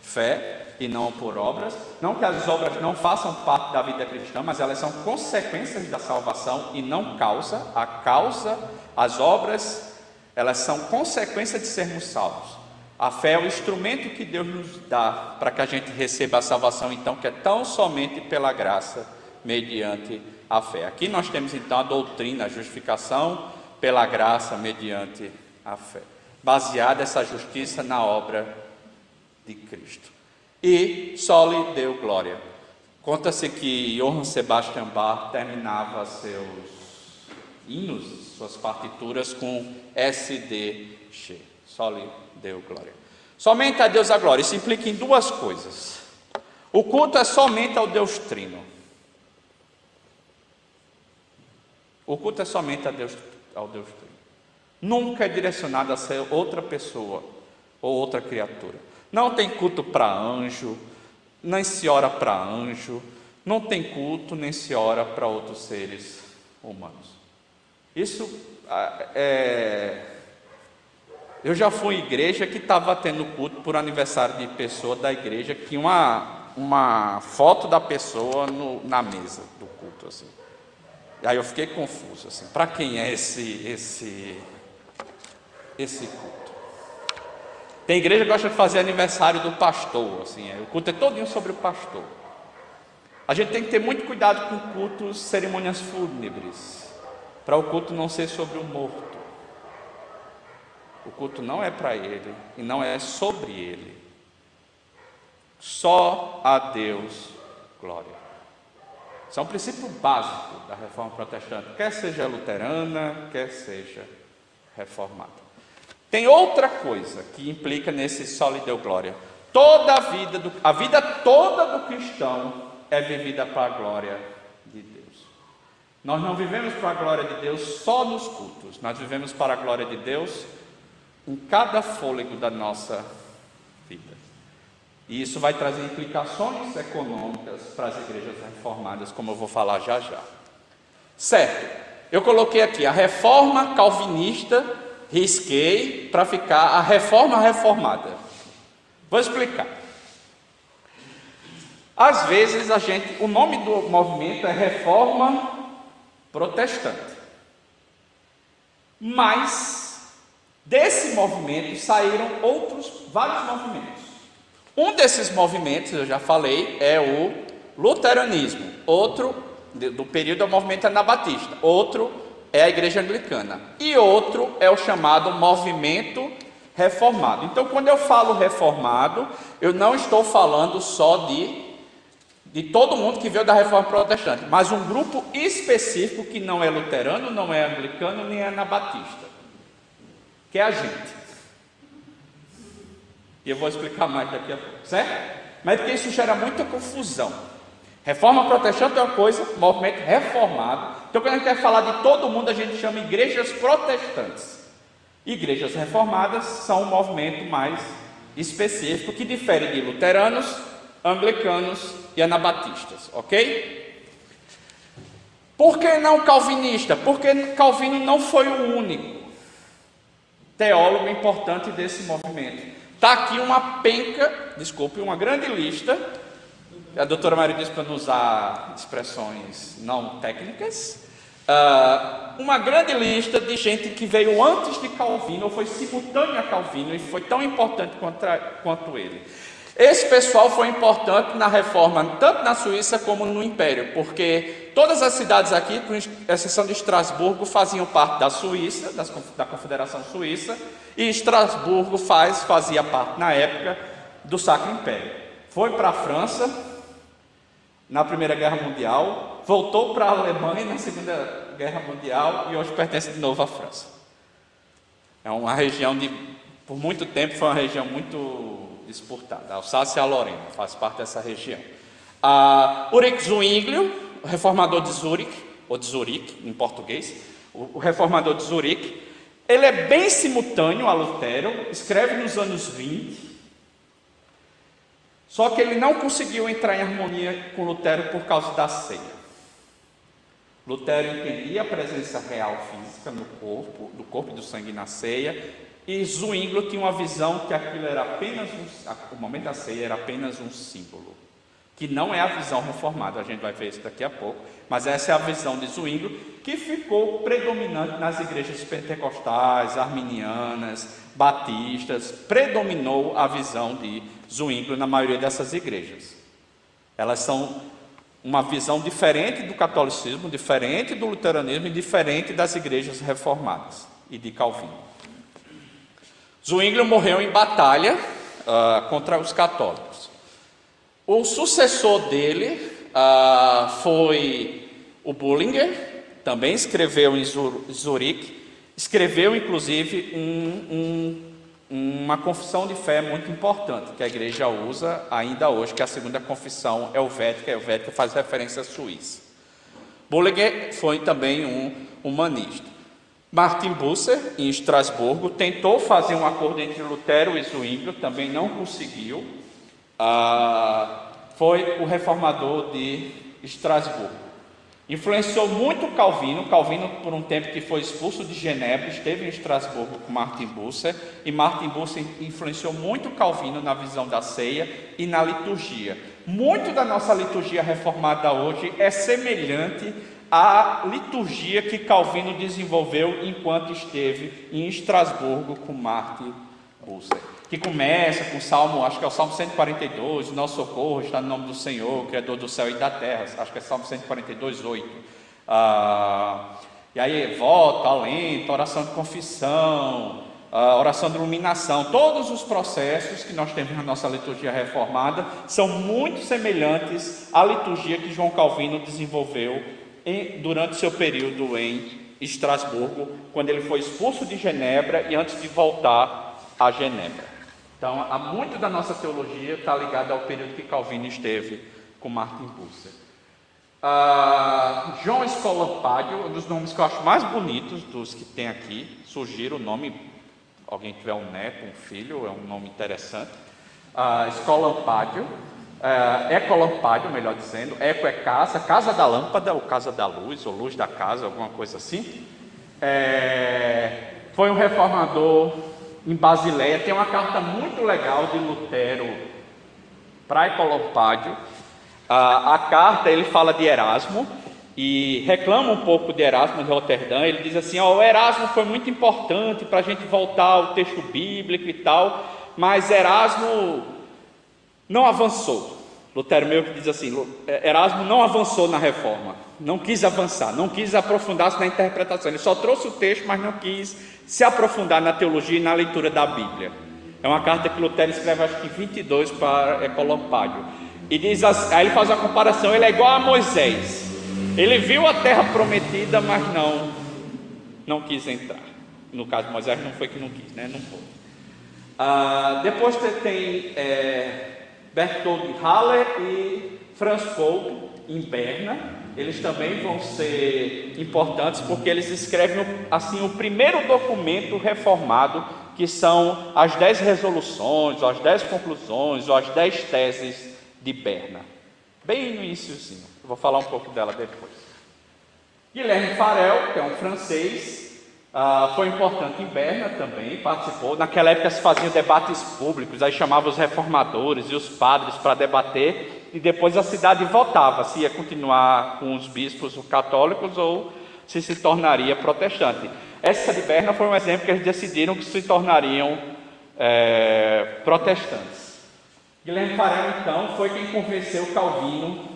fé e não por obras. Não que as obras não façam parte da vida cristã, mas elas são consequências da salvação e não causa. As obras, elas são consequência de sermos salvos. A fé é o instrumento que Deus nos dá para que a gente receba a salvação, então, que é tão somente pela graça, mediante a fé. Aqui nós temos então a doutrina, a justificação pela graça, mediante a fé, baseada essa justiça na obra de Cristo. E só lhe deu glória. Conta-se que Johann Sebastian Bach terminava seus hinos, suas partituras com SDG. Só lhe deu glória. Somente a Deus a glória. Isso implica em duas coisas. O culto é somente ao Deus Trino. O culto é somente ao Deus Trino. Nunca é direcionado a ser outra pessoa ou outra criatura. Não tem culto para anjo, nem se ora para anjo, não tem culto, nem se ora para outros seres humanos. Isso eu já fui em igreja que estava tendo culto por aniversário de pessoa da igreja, que tinha uma foto da pessoa na mesa do culto, assim. E aí eu fiquei confuso, assim, para quem é esse culto? Tem igreja que gosta de fazer aniversário do pastor, assim, o culto é todinho sobre o pastor. A gente tem que ter muito cuidado com cultos, cerimônias fúnebres, para o culto não ser sobre o morto. O culto não é para ele e não é sobre ele. Só a Deus glória. Isso é um princípio básico da reforma protestante, quer seja luterana, quer seja reformada. Tem outra coisa que implica nesse só lhe deu glória. A vida toda do cristão é vivida para a glória de Deus. Nós não vivemos para a glória de Deus só nos cultos, nós vivemos para a glória de Deus em cada fôlego da nossa vida. E isso vai trazer implicações econômicas para as igrejas reformadas, como eu vou falar já já. Certo, eu coloquei aqui a reforma calvinista, risquei para ficar a reforma reformada. Vou explicar. Às vezes o nome do movimento é reforma protestante. Mas desse movimento saíram vários movimentos. Um desses movimentos, eu já falei, é o luteranismo. Outro, do período, é o movimento anabatista. Outro é a igreja anglicana. E outro é o chamado movimento reformado. Então, quando eu falo reformado, eu não estou falando só de todo mundo que veio da reforma protestante, mas um grupo específico que não é luterano, não é anglicano, nem é anabatista, que é a gente. E eu vou explicar mais daqui a pouco, certo? Mas porque isso gera muita confusão. Reforma protestante é uma coisa, movimento reformado. Então, quando a gente quer falar de todo mundo, a gente chama igrejas protestantes. Igrejas reformadas são um movimento mais específico, que difere de luteranos, anglicanos e anabatistas, ok? Por que não calvinista? Porque Calvino não foi o único teólogo importante desse movimento. Está aqui uma grande lista. A doutora Maria disse para não usar expressões não técnicas. Uma grande lista de gente que veio antes de Calvino, ou foi simultânea a Calvino, e foi tão importante quanto ele. Esse pessoal foi importante na reforma, tanto na Suíça como no Império, porque todas as cidades aqui, com exceção de Estrasburgo, faziam parte da Suíça, da Confederação Suíça, e Estrasburgo fazia parte, na época, do Sacro Império. Foi para a França na Primeira Guerra Mundial, voltou para a Alemanha na Segunda Guerra Mundial e hoje pertence de novo à França. É uma região por muito tempo foi uma região muito disputada. A Alsácia e a Lorena faz parte dessa região. Ulrich Zwinglio, reformador de Zurique, ou de Zurique, em português, o reformador de Zurique, ele é bem simultâneo a Lutero, escreve nos anos 20, só que ele não conseguiu entrar em harmonia com Lutero por causa da ceia. Lutero entendia a presença real física no corpo, do corpo e do sangue na ceia, e Zwinglio tinha uma visão que aquilo era apenas o momento da ceia era apenas um símbolo, que não é a visão reformada, a gente vai ver isso daqui a pouco, mas essa é a visão de Zwinglio, que ficou predominante nas igrejas pentecostais, arminianas, batistas, predominou a visão de Zwinglio na maioria dessas igrejas. Elas são uma visão diferente do catolicismo, diferente do luteranismo e diferente das igrejas reformadas e de Calvino. Zwinglio morreu em batalha contra os católicos. O sucessor dele foi o Bullinger, também escreveu em Zurique, escreveu inclusive uma confissão de fé muito importante, que a igreja usa ainda hoje, que é a segunda confissão helvética. A helvética faz referência à Suíça. Bullinger foi também um humanista. Martin Bucer, em Estrasburgo, tentou fazer um acordo entre Lutero e Zwinglio, também não conseguiu. Foi o reformador de Estrasburgo. Influenciou muito Calvino. Calvino, por um tempo que foi expulso de Genebra, esteve em Estrasburgo com Martin Bucer, e Martin Bucer influenciou muito Calvino na visão da ceia e na liturgia. Muito da nossa liturgia reformada hoje é semelhante à liturgia que Calvino desenvolveu enquanto esteve em Estrasburgo com Martin Bucer, que começa com o Salmo, acho que é o Salmo 142, o nosso socorro está no nome do Senhor, Criador do céu e da terra, acho que é Salmo 142, 8. E aí volta, alento, oração de confissão, oração de iluminação, todos os processos que nós temos na nossa liturgia reformada são muito semelhantes à liturgia que João Calvino desenvolveu durante seu período em Estrasburgo, quando ele foi expulso de Genebra e antes de voltar a Genebra. Então, há muito da nossa teologia está ligada ao período que Calvino esteve com Martin Bucer. João Scolampadio, um dos nomes que eu acho mais bonitos dos que tem aqui. Sugiro o nome, alguém tiver um neto, um filho, é um nome interessante. Scolampadio, Ecolampadio, melhor dizendo. Eco é casa, casa da lâmpada, ou casa da luz, ou luz da casa, alguma coisa assim. Foi um reformador em Basileia. Tem uma carta muito legal de Lutero para Ecolampadio. A carta, ele fala de Erasmo e reclama um pouco de Erasmo de Roterdã. Ele diz assim: o Erasmo foi muito importante para a gente voltar ao texto bíblico e tal, mas Erasmo não avançou. Lutero meio que diz assim: Erasmo não avançou na reforma, não quis avançar, não quis aprofundar-se na interpretação. Ele só trouxe o texto, mas não quis se aprofundar na teologia e na leitura da Bíblia. É uma carta que Lutero escreve, acho que em 22, para Ecolampadio. E diz assim, aí ele faz uma comparação: ele é igual a Moisés. Ele viu a terra prometida, mas não quis entrar. No caso de Moisés, não foi que não quis, né? Não foi. Depois você tem Berthold Haller e Franz Kolb em Berna. Eles também vão ser importantes porque eles escrevem assim o primeiro documento reformado, que são as 10 resoluções, ou as 10 conclusões, ou as 10 teses de Berna, bem no iniciozinho. Eu vou falar um pouco dela depois. Guilherme Farel, que é um francês, foi importante em Berna também, participou. Naquela época se faziam debates públicos, aí chamava os reformadores e os padres para debater, e depois a cidade votava se ia continuar com os bispos católicos ou se tornaria protestante. Essa de Berna foi um exemplo que eles decidiram que se tornariam protestantes. Guilherme Farel, então, foi quem convenceu Calvino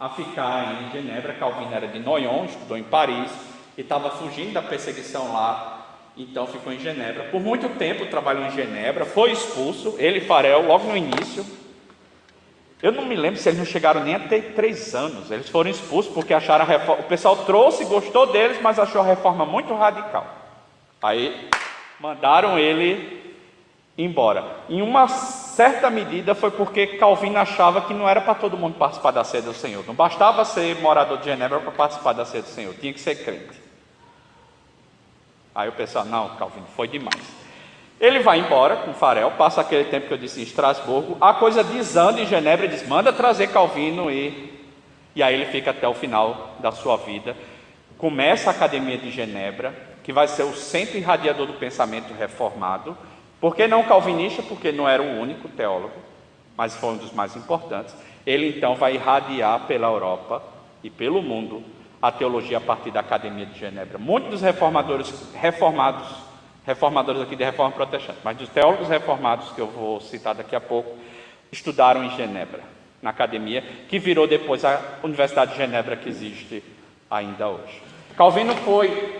a ficar em Genebra. Calvino era de Noyon, estudou em Paris e estava fugindo da perseguição lá, então ficou em Genebra. Por muito tempo trabalhou em Genebra, foi expulso, ele e Farel, logo no início. Eu não me lembro se eles não chegaram nem a ter 3 anos. Eles foram expulsos porque acharam a reforma. O pessoal trouxe, gostou deles, mas achou a reforma muito radical. Aí mandaram ele embora. Em uma certa medida foi porque Calvino achava que não era para todo mundo participar da ceia do Senhor. Não bastava ser morador de Genebra para participar da ceia do Senhor, tinha que ser crente. Aí o pessoal, não, Calvino, foi demais. Ele vai embora com Farel, passa aquele tempo que eu disse em Estrasburgo, a coisa desanda em Genebra e diz, manda trazer Calvino e aí ele fica até o final da sua vida. Começa a Academia de Genebra, que vai ser o centro irradiador do pensamento reformado. Por que não calvinista? Porque não era o único teólogo, mas foi um dos mais importantes. Ele então vai irradiar pela Europa e pelo mundo a teologia a partir da Academia de Genebra. Muitos dos reformadores aqui de reforma protestante, mas dos teólogos reformados que eu vou citar daqui a pouco, estudaram em Genebra, na academia, que virou depois a Universidade de Genebra que existe ainda hoje.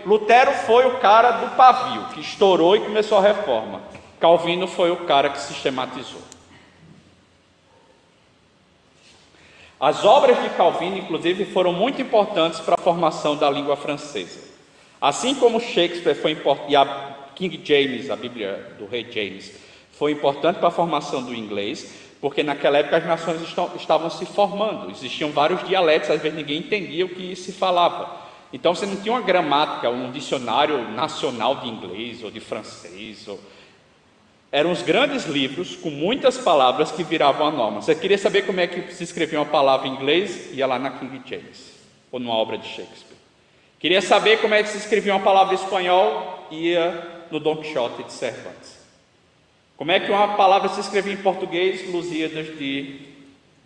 Lutero foi o cara do pavio, que estourou e começou a reforma. Calvino foi o cara que sistematizou. As obras de Calvino, inclusive, foram muito importantes para a formação da língua francesa. Assim como Shakespeare foi importante, e a King James, a Bíblia do rei James, foi importante para a formação do inglês, porque naquela época as nações estavam se formando, existiam vários dialetos, às vezes ninguém entendia o que se falava. Então você não tinha uma gramática, um dicionário nacional de inglês ou de francês. Eram os grandes livros com muitas palavras que viravam a norma. Você queria saber como é que se escrevia uma palavra em inglês? Ia lá na King James, ou numa obra de Shakespeare. Queria saber como é que se escrevia uma palavra em espanhol? Ia no Don Quixote de Cervantes. Como é que uma palavra se escrevia em português? Lusíadas de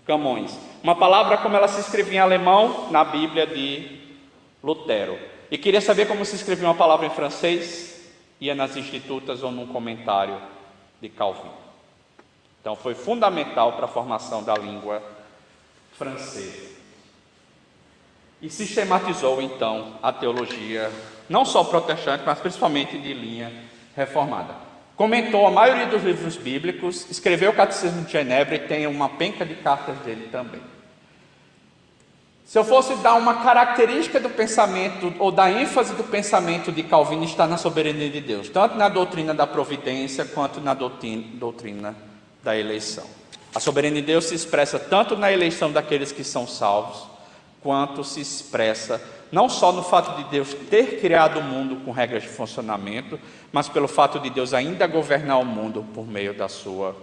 Camões. Uma palavra como ela se escrevia em alemão? Na Bíblia de Lutero. E queria saber como se escrevia uma palavra em francês? Ia nas Institutas ou num comentário de Calvino. Então foi fundamental para a formação da língua francesa. E sistematizou então a teologia, não só protestante, mas principalmente de linha reformada. Comentou a maioria dos livros bíblicos, escreveu o Catecismo de Genebra e tem uma penca de cartas dele também. Se eu fosse dar uma característica do pensamento, ou da ênfase do pensamento de Calvino, está na soberania de Deus, tanto na doutrina da providência, quanto na doutrina da eleição. A soberania de Deus se expressa tanto na eleição daqueles que são salvos, quanto se expressa não só no fato de Deus ter criado o mundo com regras de funcionamento, mas pelo fato de Deus ainda governar o mundo por meio da sua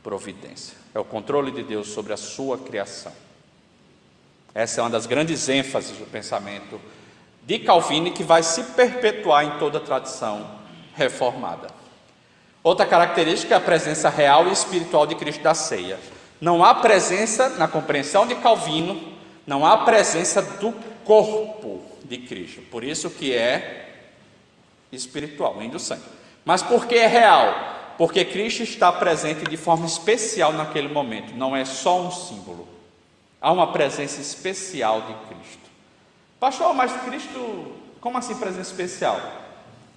providência. É o controle de Deus sobre a sua criação. Essa é uma das grandes ênfases do pensamento de Calvino, que vai se perpetuar em toda a tradição reformada. Outra característica é a presença real e espiritual de Cristo da ceia. Não há presença, na compreensão de Calvino, não há presença do corpo de Cristo. Por isso que é espiritual, nem do sangue. Mas por que é real? Porque Cristo está presente de forma especial naquele momento. Não é só um símbolo. Há uma presença especial de Cristo. Pastor, mas Cristo, como assim presença especial?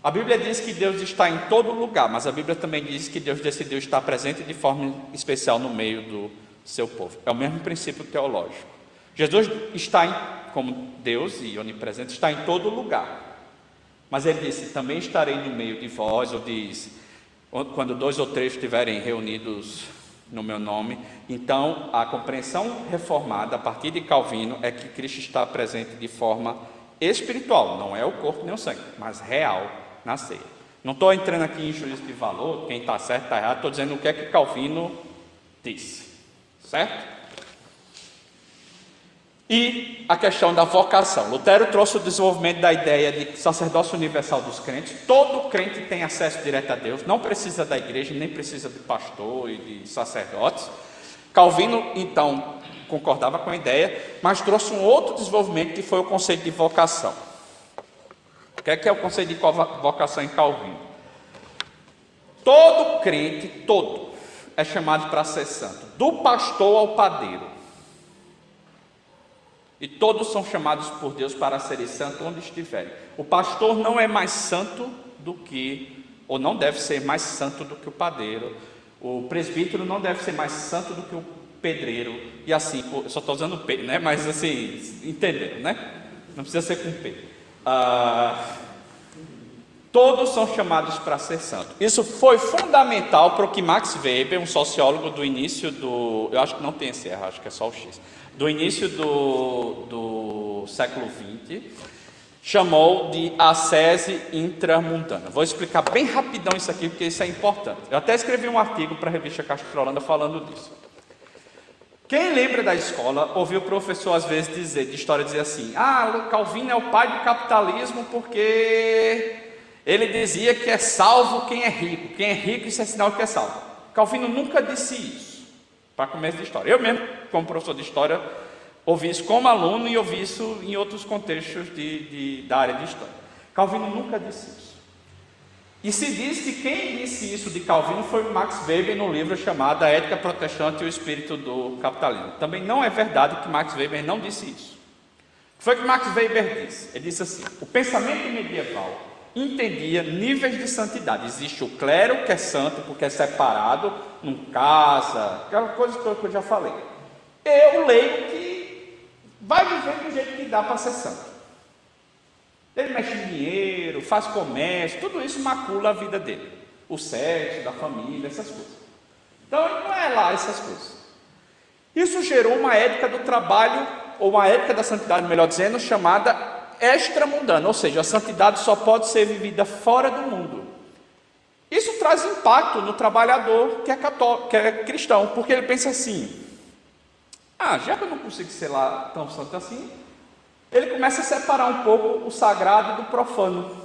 A Bíblia diz que Deus está em todo lugar, mas a Bíblia também diz que Deus decidiu estar presente de forma especial no meio do seu povo. É o mesmo princípio teológico. Jesus está, como Deus e onipresente, está em todo lugar. Mas ele disse, também estarei no meio de vós, ou diz, quando 2 ou 3 estiverem reunidos no meu nome. Então, a compreensão reformada, a partir de Calvino, é que Cristo está presente de forma espiritual, não é o corpo nem o sangue, mas real na ceia. Não estou entrando aqui em juízo de valor, quem está certo, está errado, estou dizendo o que é que Calvino disse, certo? E a questão da vocação. Lutero trouxe o desenvolvimento da ideia de sacerdócio universal dos crentes. Todo crente tem acesso direto a Deus, não precisa da igreja, nem precisa de pastor e de sacerdotes. Calvino, então, concordava com a ideia, mas trouxe um outro desenvolvimento que foi o conceito de vocação. O que é o conceito de vocação em Calvino? Todo crente, todo, é chamado para ser santo, do pastor ao padeiro. E todos são chamados por Deus para serem santos onde estiverem. O pastor não é mais santo do que, ou não deve ser mais santo do que o padeiro. O presbítero não deve ser mais santo do que o pedreiro. E assim, eu só estou usando P, né? Mas assim, entenderam, né? Não precisa ser com P. Todos são chamados para ser santos. Isso foi fundamental para o que Max Weber, um sociólogo do início do... Eu acho que não tem esse erro, acho que é só o X. Do início do século XX, chamou de ascese intramundana. Vou explicar bem rapidão isso aqui, porque isso é importante. Eu até escrevi um artigo para a revista Castro Holanda falando disso. Quem lembra da escola, ouviu o professor às vezes dizer, de história, dizer assim: Calvino é o pai do capitalismo porque ele dizia que é salvo quem é rico, isso é sinal que é salvo. Calvino nunca disse isso, para começo de história. Eu mesmo, como professor de história, ouvi isso como aluno e ouvi isso em outros contextos da área de história. Calvino nunca disse isso. E se diz que quem disse isso de Calvino foi Max Weber no livro chamado A Ética Protestante e o Espírito do Capitalismo. Também não é verdade que Max Weber não disse isso. O que foi que Max Weber disse? Ele disse assim: o pensamento medieval entendia níveis de santidade. Existe o clero, que é santo porque é separado, não casa, aquela coisa toda que eu já falei. E o leigo que vai viver do jeito que dá para ser santo. Ele mexe em dinheiro, faz comércio, tudo isso macula a vida dele. O sexo, da família, essas coisas. Então ele não é lá essas coisas. Isso gerou uma ética do trabalho, ou uma ética da santidade, melhor dizendo, chamada extramundana. Ou seja, a santidade só pode ser vivida fora do mundo. Isso traz impacto no trabalhador que é católico, que é cristão, porque ele pensa assim: já que eu não consigo ser lá tão santo assim, ele começa a separar um pouco o sagrado do profano.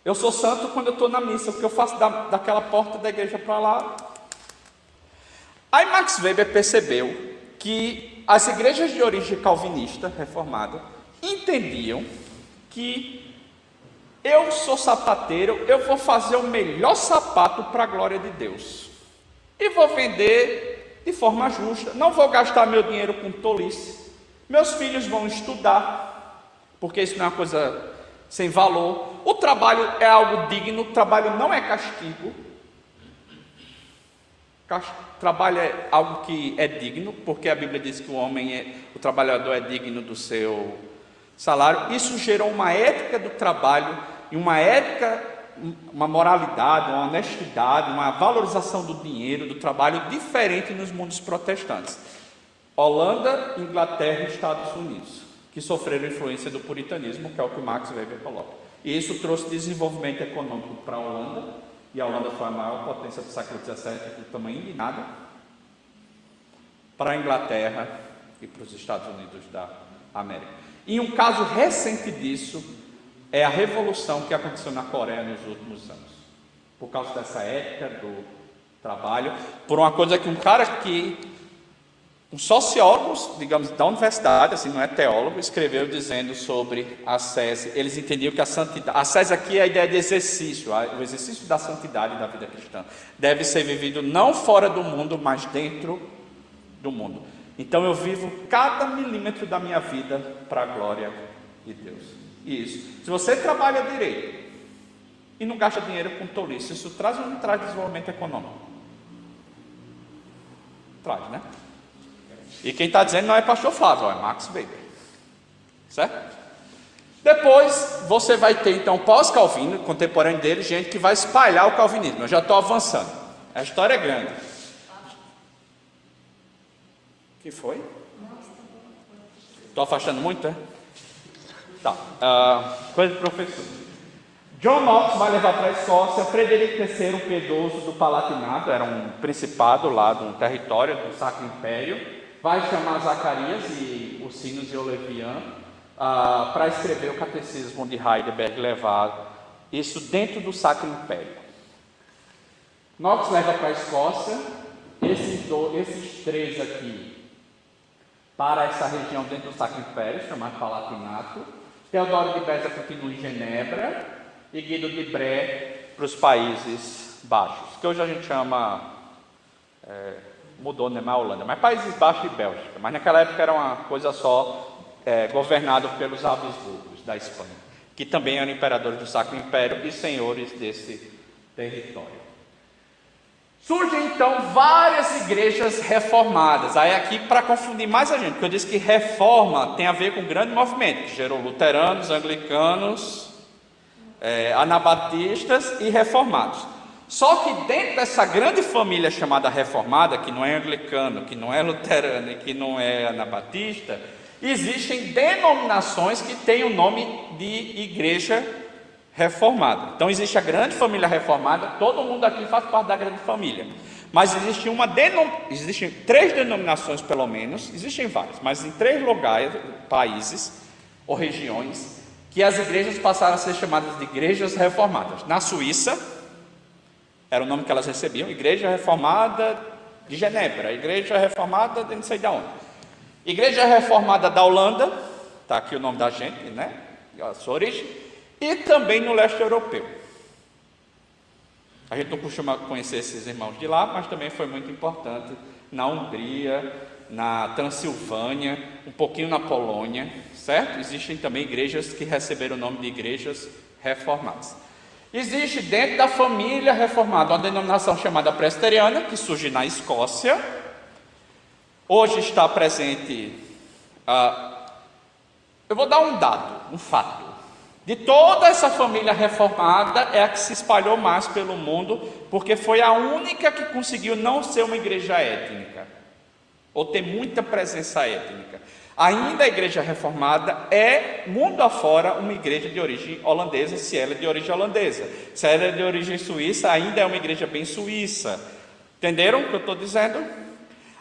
Eu sou santo quando eu estou na missa, porque eu faço daquela porta da igreja para lá. Aí Max Weber percebeu que as igrejas de origem calvinista, reformada, entendiam que eu sou sapateiro, eu vou fazer o melhor sapato para a glória de Deus. E vou vender de forma justa, não vou gastar meu dinheiro com tolice. Meus filhos vão estudar, porque isso não é uma coisa sem valor. O trabalho é algo digno, o trabalho não é castigo. Trabalho é algo que é digno, porque a Bíblia diz que o trabalhador é digno do seu salário. Isso gerou uma ética do trabalho e uma ética, uma moralidade, uma honestidade, uma valorização do dinheiro, do trabalho diferente nos mundos protestantes. Holanda, Inglaterra e Estados Unidos, que sofreram influência do puritanismo, que é o que Max Weber coloca. E isso trouxe desenvolvimento econômico para a Holanda, e a Holanda foi a maior potência do século XVII, do tamanho de nada, para a Inglaterra e para os Estados Unidos da América. E um caso recente disso é a revolução que aconteceu na Coreia nos últimos anos, por causa dessa ética do trabalho, por uma coisa que um sociólogo, digamos, da universidade, assim, não é teólogo, escreveu dizendo sobre a ascese. Eles entendiam que a santidade, a ascese aqui é a ideia de exercício, o exercício da santidade da vida cristã deve ser vivido não fora do mundo, mas dentro do mundo. Então eu vivo cada milímetro da minha vida para a glória de Deus. Isso. Se você trabalha direito e não gasta dinheiro com tolice, isso traz ou não traz desenvolvimento econômico? Traz, né? E quem está dizendo não é pastor Flávio, é Max Weber, certo? Depois você vai ter então pós-Calvino, contemporâneo dele, gente que vai espalhar o calvinismo. Eu já estou avançando, a história é grande. O que foi? Estou afastando muito, é? Tá, coisa de professor. John Knox vai levar para a Escócia Frederico III, o Piedoso do Palatinato, era um principado lá de um território do Sacro Império. Vai chamar Zacarias e Ursinus e Olevian para escrever o Catecismo de Heidelberg, levar isso dentro do Sacro Império. Knox leva para a Escócia esses três aqui para essa região dentro do Sacro Império, chamado Palatinato. Teodoro de Beza continua em Genebra e Guido de Bré para os Países Baixos, que hoje a gente chama... mudou, não é mais Holanda, mas Países Baixos e Bélgica, mas naquela época era uma coisa só, governado pelos Habsburgos da Espanha, que também eram imperadores do Sacro Império e senhores desse território. Surgem então várias igrejas reformadas, aí aqui para confundir mais a gente, porque eu disse que reforma tem a ver com um grande movimento, que gerou luteranos, anglicanos, anabatistas e reformados. Só que dentro dessa grande família chamada reformada, que não é anglicano, que não é luterano e que não é anabatista, existem denominações que têm o nome de igreja reformada. Então existe a grande família reformada, todo mundo aqui faz parte da grande família. Mas existem 3 denominações pelo menos, existem várias, mas em 3 lugares, países ou regiões, que as igrejas passaram a ser chamadas de igrejas reformadas. Na Suíça, era o nome que elas recebiam, Igreja Reformada de Genebra, Igreja Reformada de não sei de onde. Igreja Reformada da Holanda, está aqui o nome da gente, né? A sua origem, e também no leste europeu. A gente não costuma conhecer esses irmãos de lá, mas também foi muito importante na Hungria, na Transilvânia, um pouquinho na Polônia, certo? Existem também igrejas que receberam o nome de igrejas reformadas. Existe dentro da família reformada uma denominação chamada presbiteriana, que surge na Escócia. Hoje está presente, eu vou dar um dado, um fato. De toda essa família reformada, é a que se espalhou mais pelo mundo, porque foi a única que conseguiu não ser uma igreja étnica, ou ter muita presença étnica. Ainda a igreja reformada é, mundo afora, uma igreja de origem holandesa, se ela é de origem holandesa. Se ela é de origem suíça, ainda é uma igreja bem suíça. Entenderam o que eu estou dizendo?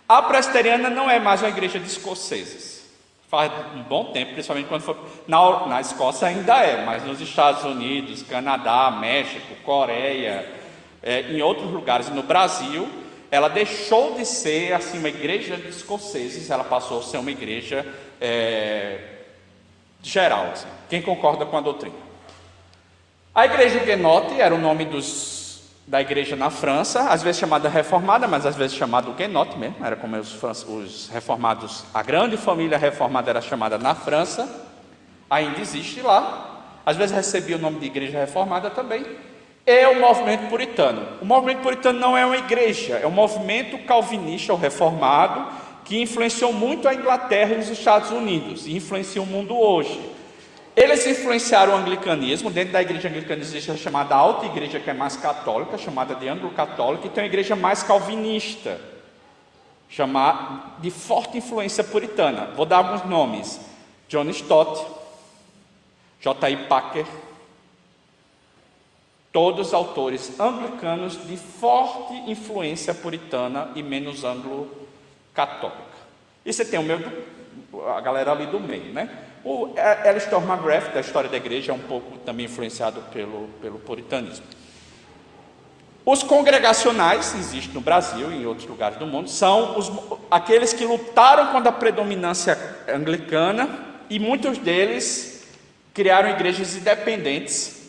A presbiteriana não é mais uma igreja de escoceses. Faz um bom tempo, principalmente quando foi... Na Escócia ainda é, mas nos Estados Unidos, Canadá, México, Coreia, em outros lugares, no Brasil... ela deixou de ser assim uma igreja de escoceses, ela passou a ser uma igreja geral. Assim. Quem concorda com a doutrina? A igreja Huguenote era o nome da igreja na França, às vezes chamada reformada, mas às vezes chamada Huguenote mesmo, era como os reformados, a grande família reformada era chamada na França, ainda existe lá, às vezes recebia o nome de igreja reformada também. É o movimento puritano. O movimento puritano não é uma igreja, é um movimento calvinista ou reformado que influenciou muito a Inglaterra e os Estados Unidos e influencia o mundo hoje. Eles influenciaram o anglicanismo. Dentro da igreja anglicana existe a chamada alta igreja, que é mais católica, chamada de anglo-católica, e tem uma igreja mais calvinista, chamada de forte influência puritana. Vou dar alguns nomes: John Stott, J.I. Packer, todos autores anglicanos de forte influência puritana e menos anglo-católica. E você tem a galera ali do meio, né? O Alistair McGrath, da História da Igreja, é um pouco também influenciado pelo puritanismo. Os congregacionais, existem no Brasil e em outros lugares do mundo, são aqueles que lutaram contra a predominância anglicana, e muitos deles criaram igrejas independentes,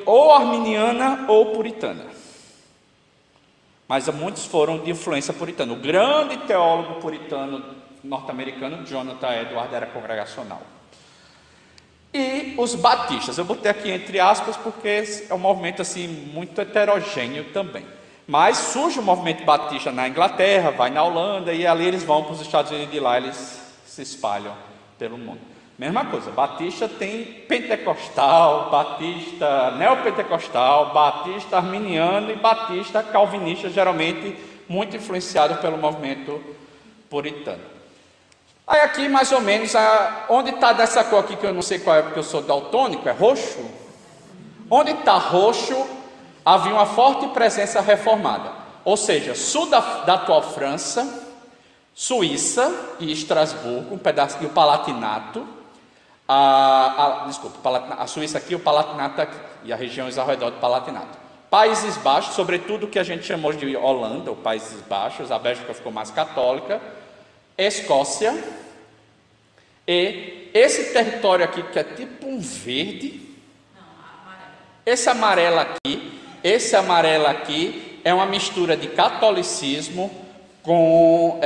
ou arminiana ou puritana, mas muitos foram de influência puritana. O grande teólogo puritano norte-americano Jonathan Edwards era congregacional. E os batistas, eu botei aqui entre aspas porque é um movimento assim muito heterogêneo também, mas surge o movimento batista na Inglaterra, vai na Holanda, e ali eles vão para os Estados Unidos, e de lá eles se espalham pelo mundo. Mesma coisa, batista tem pentecostal, batista neopentecostal, batista arminiano e batista calvinista, geralmente muito influenciado pelo movimento puritano. Aí aqui mais ou menos, onde está dessa cor aqui, que eu não sei qual é, porque eu sou daltônico, é roxo? Onde está roxo, havia uma forte presença reformada, ou seja, sul da atual França, Suíça e Estrasburgo, um pedaço, e o Palatinato. A Suíça aqui, o Palatinato aqui, e as regiões ao redor do Palatinato. Países Baixos, sobretudo o que a gente chamou de Holanda, ou Países Baixos, a Bélgica ficou mais católica, Escócia, e esse território aqui, que é tipo um verde, esse amarelo aqui é uma mistura de catolicismo com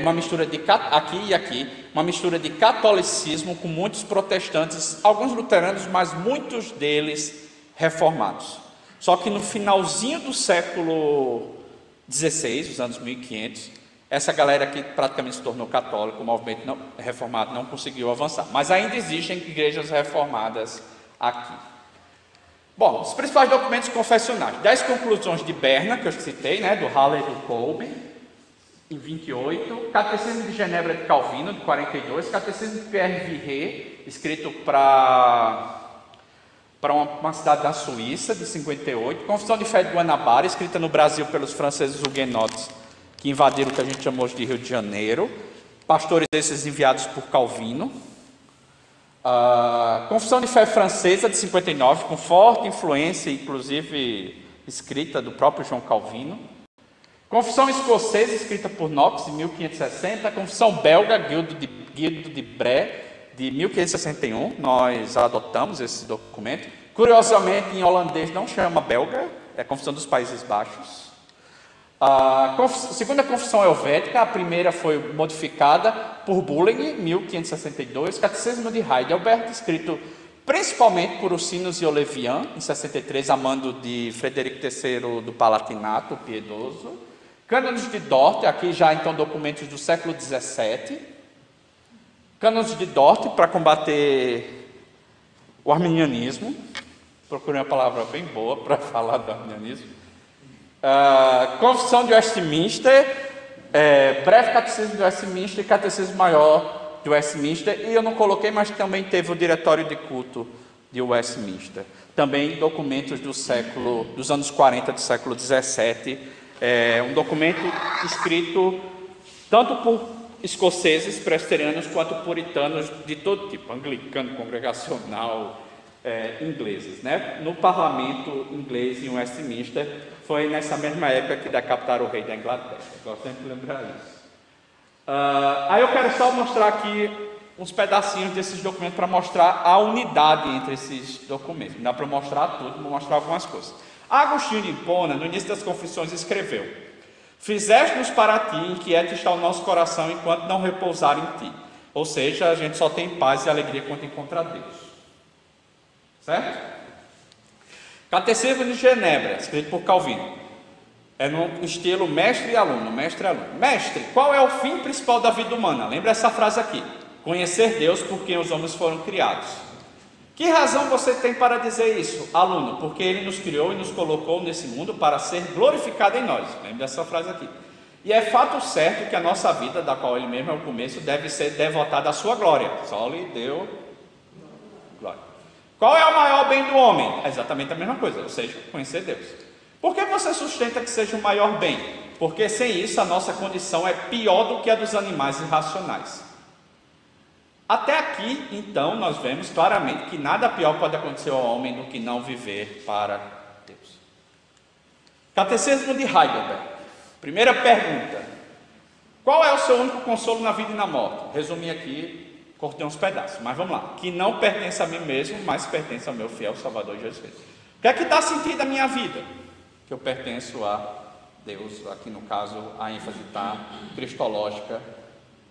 uma mistura de aqui e aqui, uma mistura de catolicismo com muitos protestantes, alguns luteranos, mas muitos deles reformados. Só que no finalzinho do século XVI, os anos 1500, essa galera aqui praticamente se tornou católica, o movimento reformado não conseguiu avançar. Mas ainda existem igrejas reformadas aqui. Bom, os principais documentos confessionais. 10 conclusões de Berna, que eu citei, né, do Haller e do Kolbe, em 28. Catecismo de Genebra de Calvino, de 42. Catecismo de Pierre Viret, escrito para uma cidade da Suíça, de 58. Confissão de Fé de Guanabara, escrita no Brasil pelos franceses huguenotes, que invadiram o que a gente chamou de Rio de Janeiro. Pastores esses enviados por Calvino. Confissão de Fé francesa, de 59, com forte influência, inclusive escrita do próprio João Calvino. Confissão escocesa, escrita por Knox, de 1560. Confissão belga, Guildo de Bré, de 1561, nós adotamos esse documento. Curiosamente, em holandês não chama belga, é a Confissão dos Países Baixos. A segunda confissão helvética, a primeira foi modificada por Bulling, 1562. Catecismo de Heidelberg, escrito principalmente por Ursinus e Olevian, em 63, a mando de Frederico III do Palatinato, o Piedoso. Cânones de Dort, aqui já então documentos do século XVII. Cânones de Dort, para combater o arminianismo. Procurei uma palavra bem boa para falar do arminianismo. Confissão de Westminster, breve catecismo de Westminster e catecismo maior de Westminster. E eu não coloquei, mas também teve o diretório de culto de Westminster. Também documentos dos anos 40 do século XVII. Um documento escrito tanto por escoceses, presbiterianos, quanto puritanos de todo tipo, anglicano, congregacional, ingleses, né? No parlamento inglês em Westminster, foi nessa mesma época que decapitaram o rei da Inglaterra. Gosto sempre de lembrar isso. Aí eu quero só mostrar aqui uns pedacinhos desses documentos para mostrar a unidade entre esses documentos. Não dá para mostrar tudo, vou mostrar algumas coisas. Agostinho de Hipona, no início das Confissões, escreveu: fizeste-nos para ti, inquieto está o nosso coração enquanto não repousar em ti. Ou seja, a gente só tem paz e alegria quando encontra Deus. Certo? Catecismo de Genebra, escrito por Calvino. É no estilo mestre e aluno, mestre e aluno. Mestre, qual é o fim principal da vida humana? Lembra essa frase aqui: conhecer Deus por quem os homens foram criados. Que razão você tem para dizer isso, aluno? Porque Ele nos criou e nos colocou nesse mundo para ser glorificado em nós. Lembra dessa frase aqui. E é fato certo que a nossa vida, da qual Ele mesmo é o começo, deve ser devotada à sua glória. Só lhe deu glória. Qual é o maior bem do homem? É exatamente a mesma coisa, ou seja, conhecer Deus. Por que você sustenta que seja o maior bem? Porque sem isso a nossa condição é pior do que a dos animais irracionais. Até aqui, então, nós vemos claramente que nada pior pode acontecer ao homem do que não viver para Deus. Catecismo de Heidelberg. Primeira pergunta: qual é o seu único consolo na vida e na morte? Resumi aqui, cortei uns pedaços, mas vamos lá. Que não pertence a mim mesmo, mas pertence ao meu fiel Salvador Jesus Cristo. O que é que dá sentido à minha vida? Que eu pertenço a Deus. Aqui no caso, a ênfase está cristológica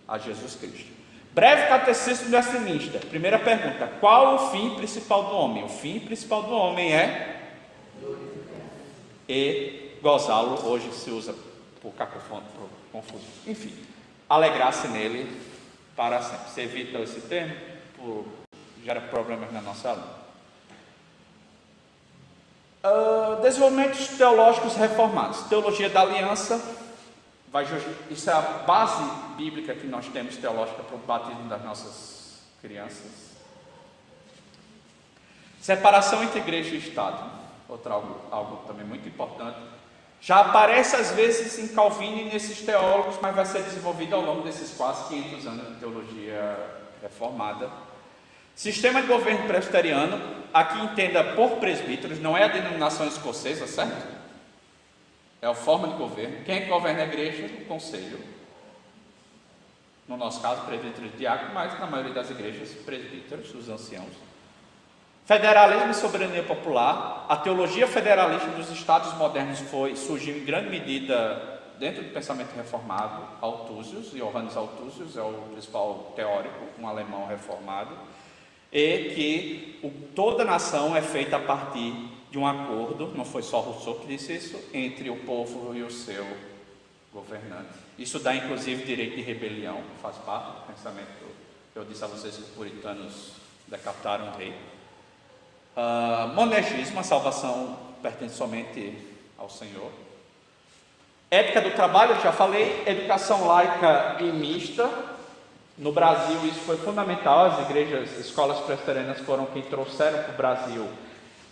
a Jesus Cristo. Breve catecismo de Westminster. Primeira pergunta: qual o fim principal do homem? O fim principal do homem é gozá-lo. Hoje se usa por cacofone, por confuso. Enfim, alegrar-se nele para sempre. Você evita esse termo, gera problemas na nossa alma. Desenvolvimentos teológicos reformados. Teologia da aliança. Isso é a base bíblica que nós temos teológica para o batismo das nossas crianças. Separação entre igreja e Estado, algo também muito importante. Já aparece às vezes em Calvino e nesses teólogos, mas vai ser desenvolvido ao longo desses quase 500 anos de teologia reformada. Sistema de governo presbiteriano, aqui entenda por presbíteros, não é a denominação escocesa, certo? É a forma de governo. Quem governa a igreja? O conselho. No nosso caso, presbíteros e diáconos, mas na maioria das igrejas, presbíteros, os anciãos. Federalismo e soberania popular. A teologia federalista dos estados modernos surgiu em grande medida dentro do pensamento reformado. Althusius, Johannes Althusius é o principal teórico, um alemão reformado, e que toda nação é feita a partir de um acordo, não foi só Rousseau que disse isso, entre o povo e o seu governante. Isso dá inclusive direito de rebelião, faz parte do pensamento. Eu disse a vocês que os puritanos decapitaram o rei. Monergismo, a salvação pertence somente ao Senhor. Ética do trabalho, já falei. Educação laica e mista. No Brasil isso foi fundamental, as igrejas, escolas presbiterianas foram quem trouxeram para o Brasil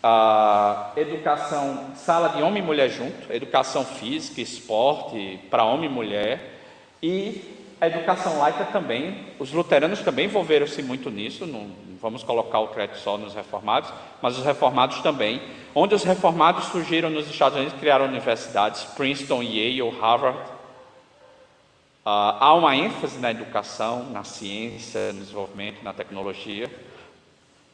a educação, sala de homem e mulher junto, educação física, esporte para homem e mulher, e a educação laica também. Os luteranos também envolveram-se muito nisso, não vamos colocar o crédito só nos reformados, mas os reformados também, onde os reformados surgiram nos Estados Unidos, criaram universidades, Princeton, Yale, Harvard. Há uma ênfase na educação, na ciência, no desenvolvimento, na tecnologia.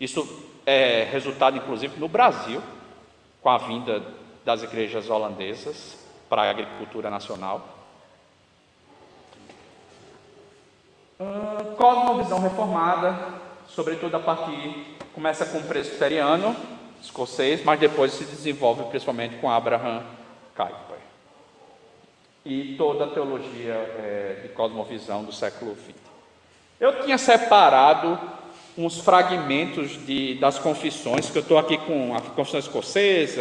Isso é resultado, inclusive, no Brasil, com a vinda das igrejas holandesas para a agricultura nacional. Cosmovisão reformada, sobretudo a partir, começa com o presbiteriano escocês, mas depois se desenvolve principalmente com Abraham Kuyper. E toda a teologia de cosmovisão do século XX. Eu tinha separado uns fragmentos das confissões, que eu estou aqui com a confissão escocesa,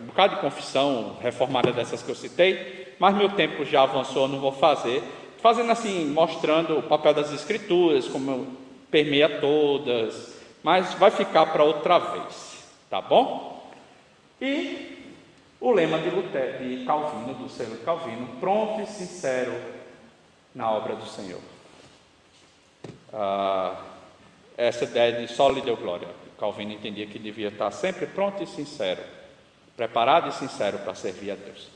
um bocado de confissão reformada dessas que eu citei, mas meu tempo já avançou, não vou fazer. Fazendo assim, mostrando o papel das escrituras, como permeia todas, mas vai ficar para outra vez, tá bom? E o lema de Calvino, do selo de Calvino, pronto e sincero na obra do Senhor. Essa ideia de só lhe deu glória. Calvino entendia que devia estar sempre pronto e sincero, preparado e sincero para servir a Deus.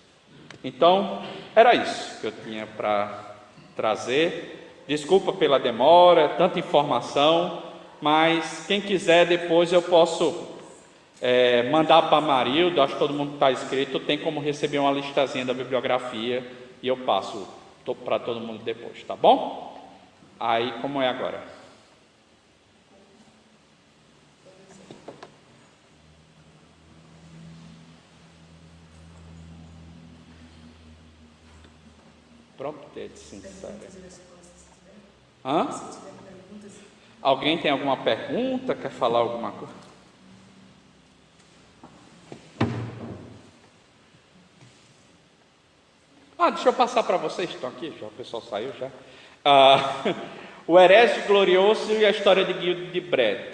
Então, era isso que eu tinha para trazer. Desculpa pela demora, tanta informação, mas quem quiser depois eu posso mandar para a Marilda, acho que todo mundo está inscrito, tem como receber uma listazinha da bibliografia e eu passo para todo mundo depois, tá bom? Aí, como é agora? Prontidade sincera. Alguém tem alguma pergunta? Quer falar alguma coisa? Deixa eu passar para vocês, estão aqui, já, o pessoal saiu já. O Herege Glorioso e a história de Guilherme de Bré.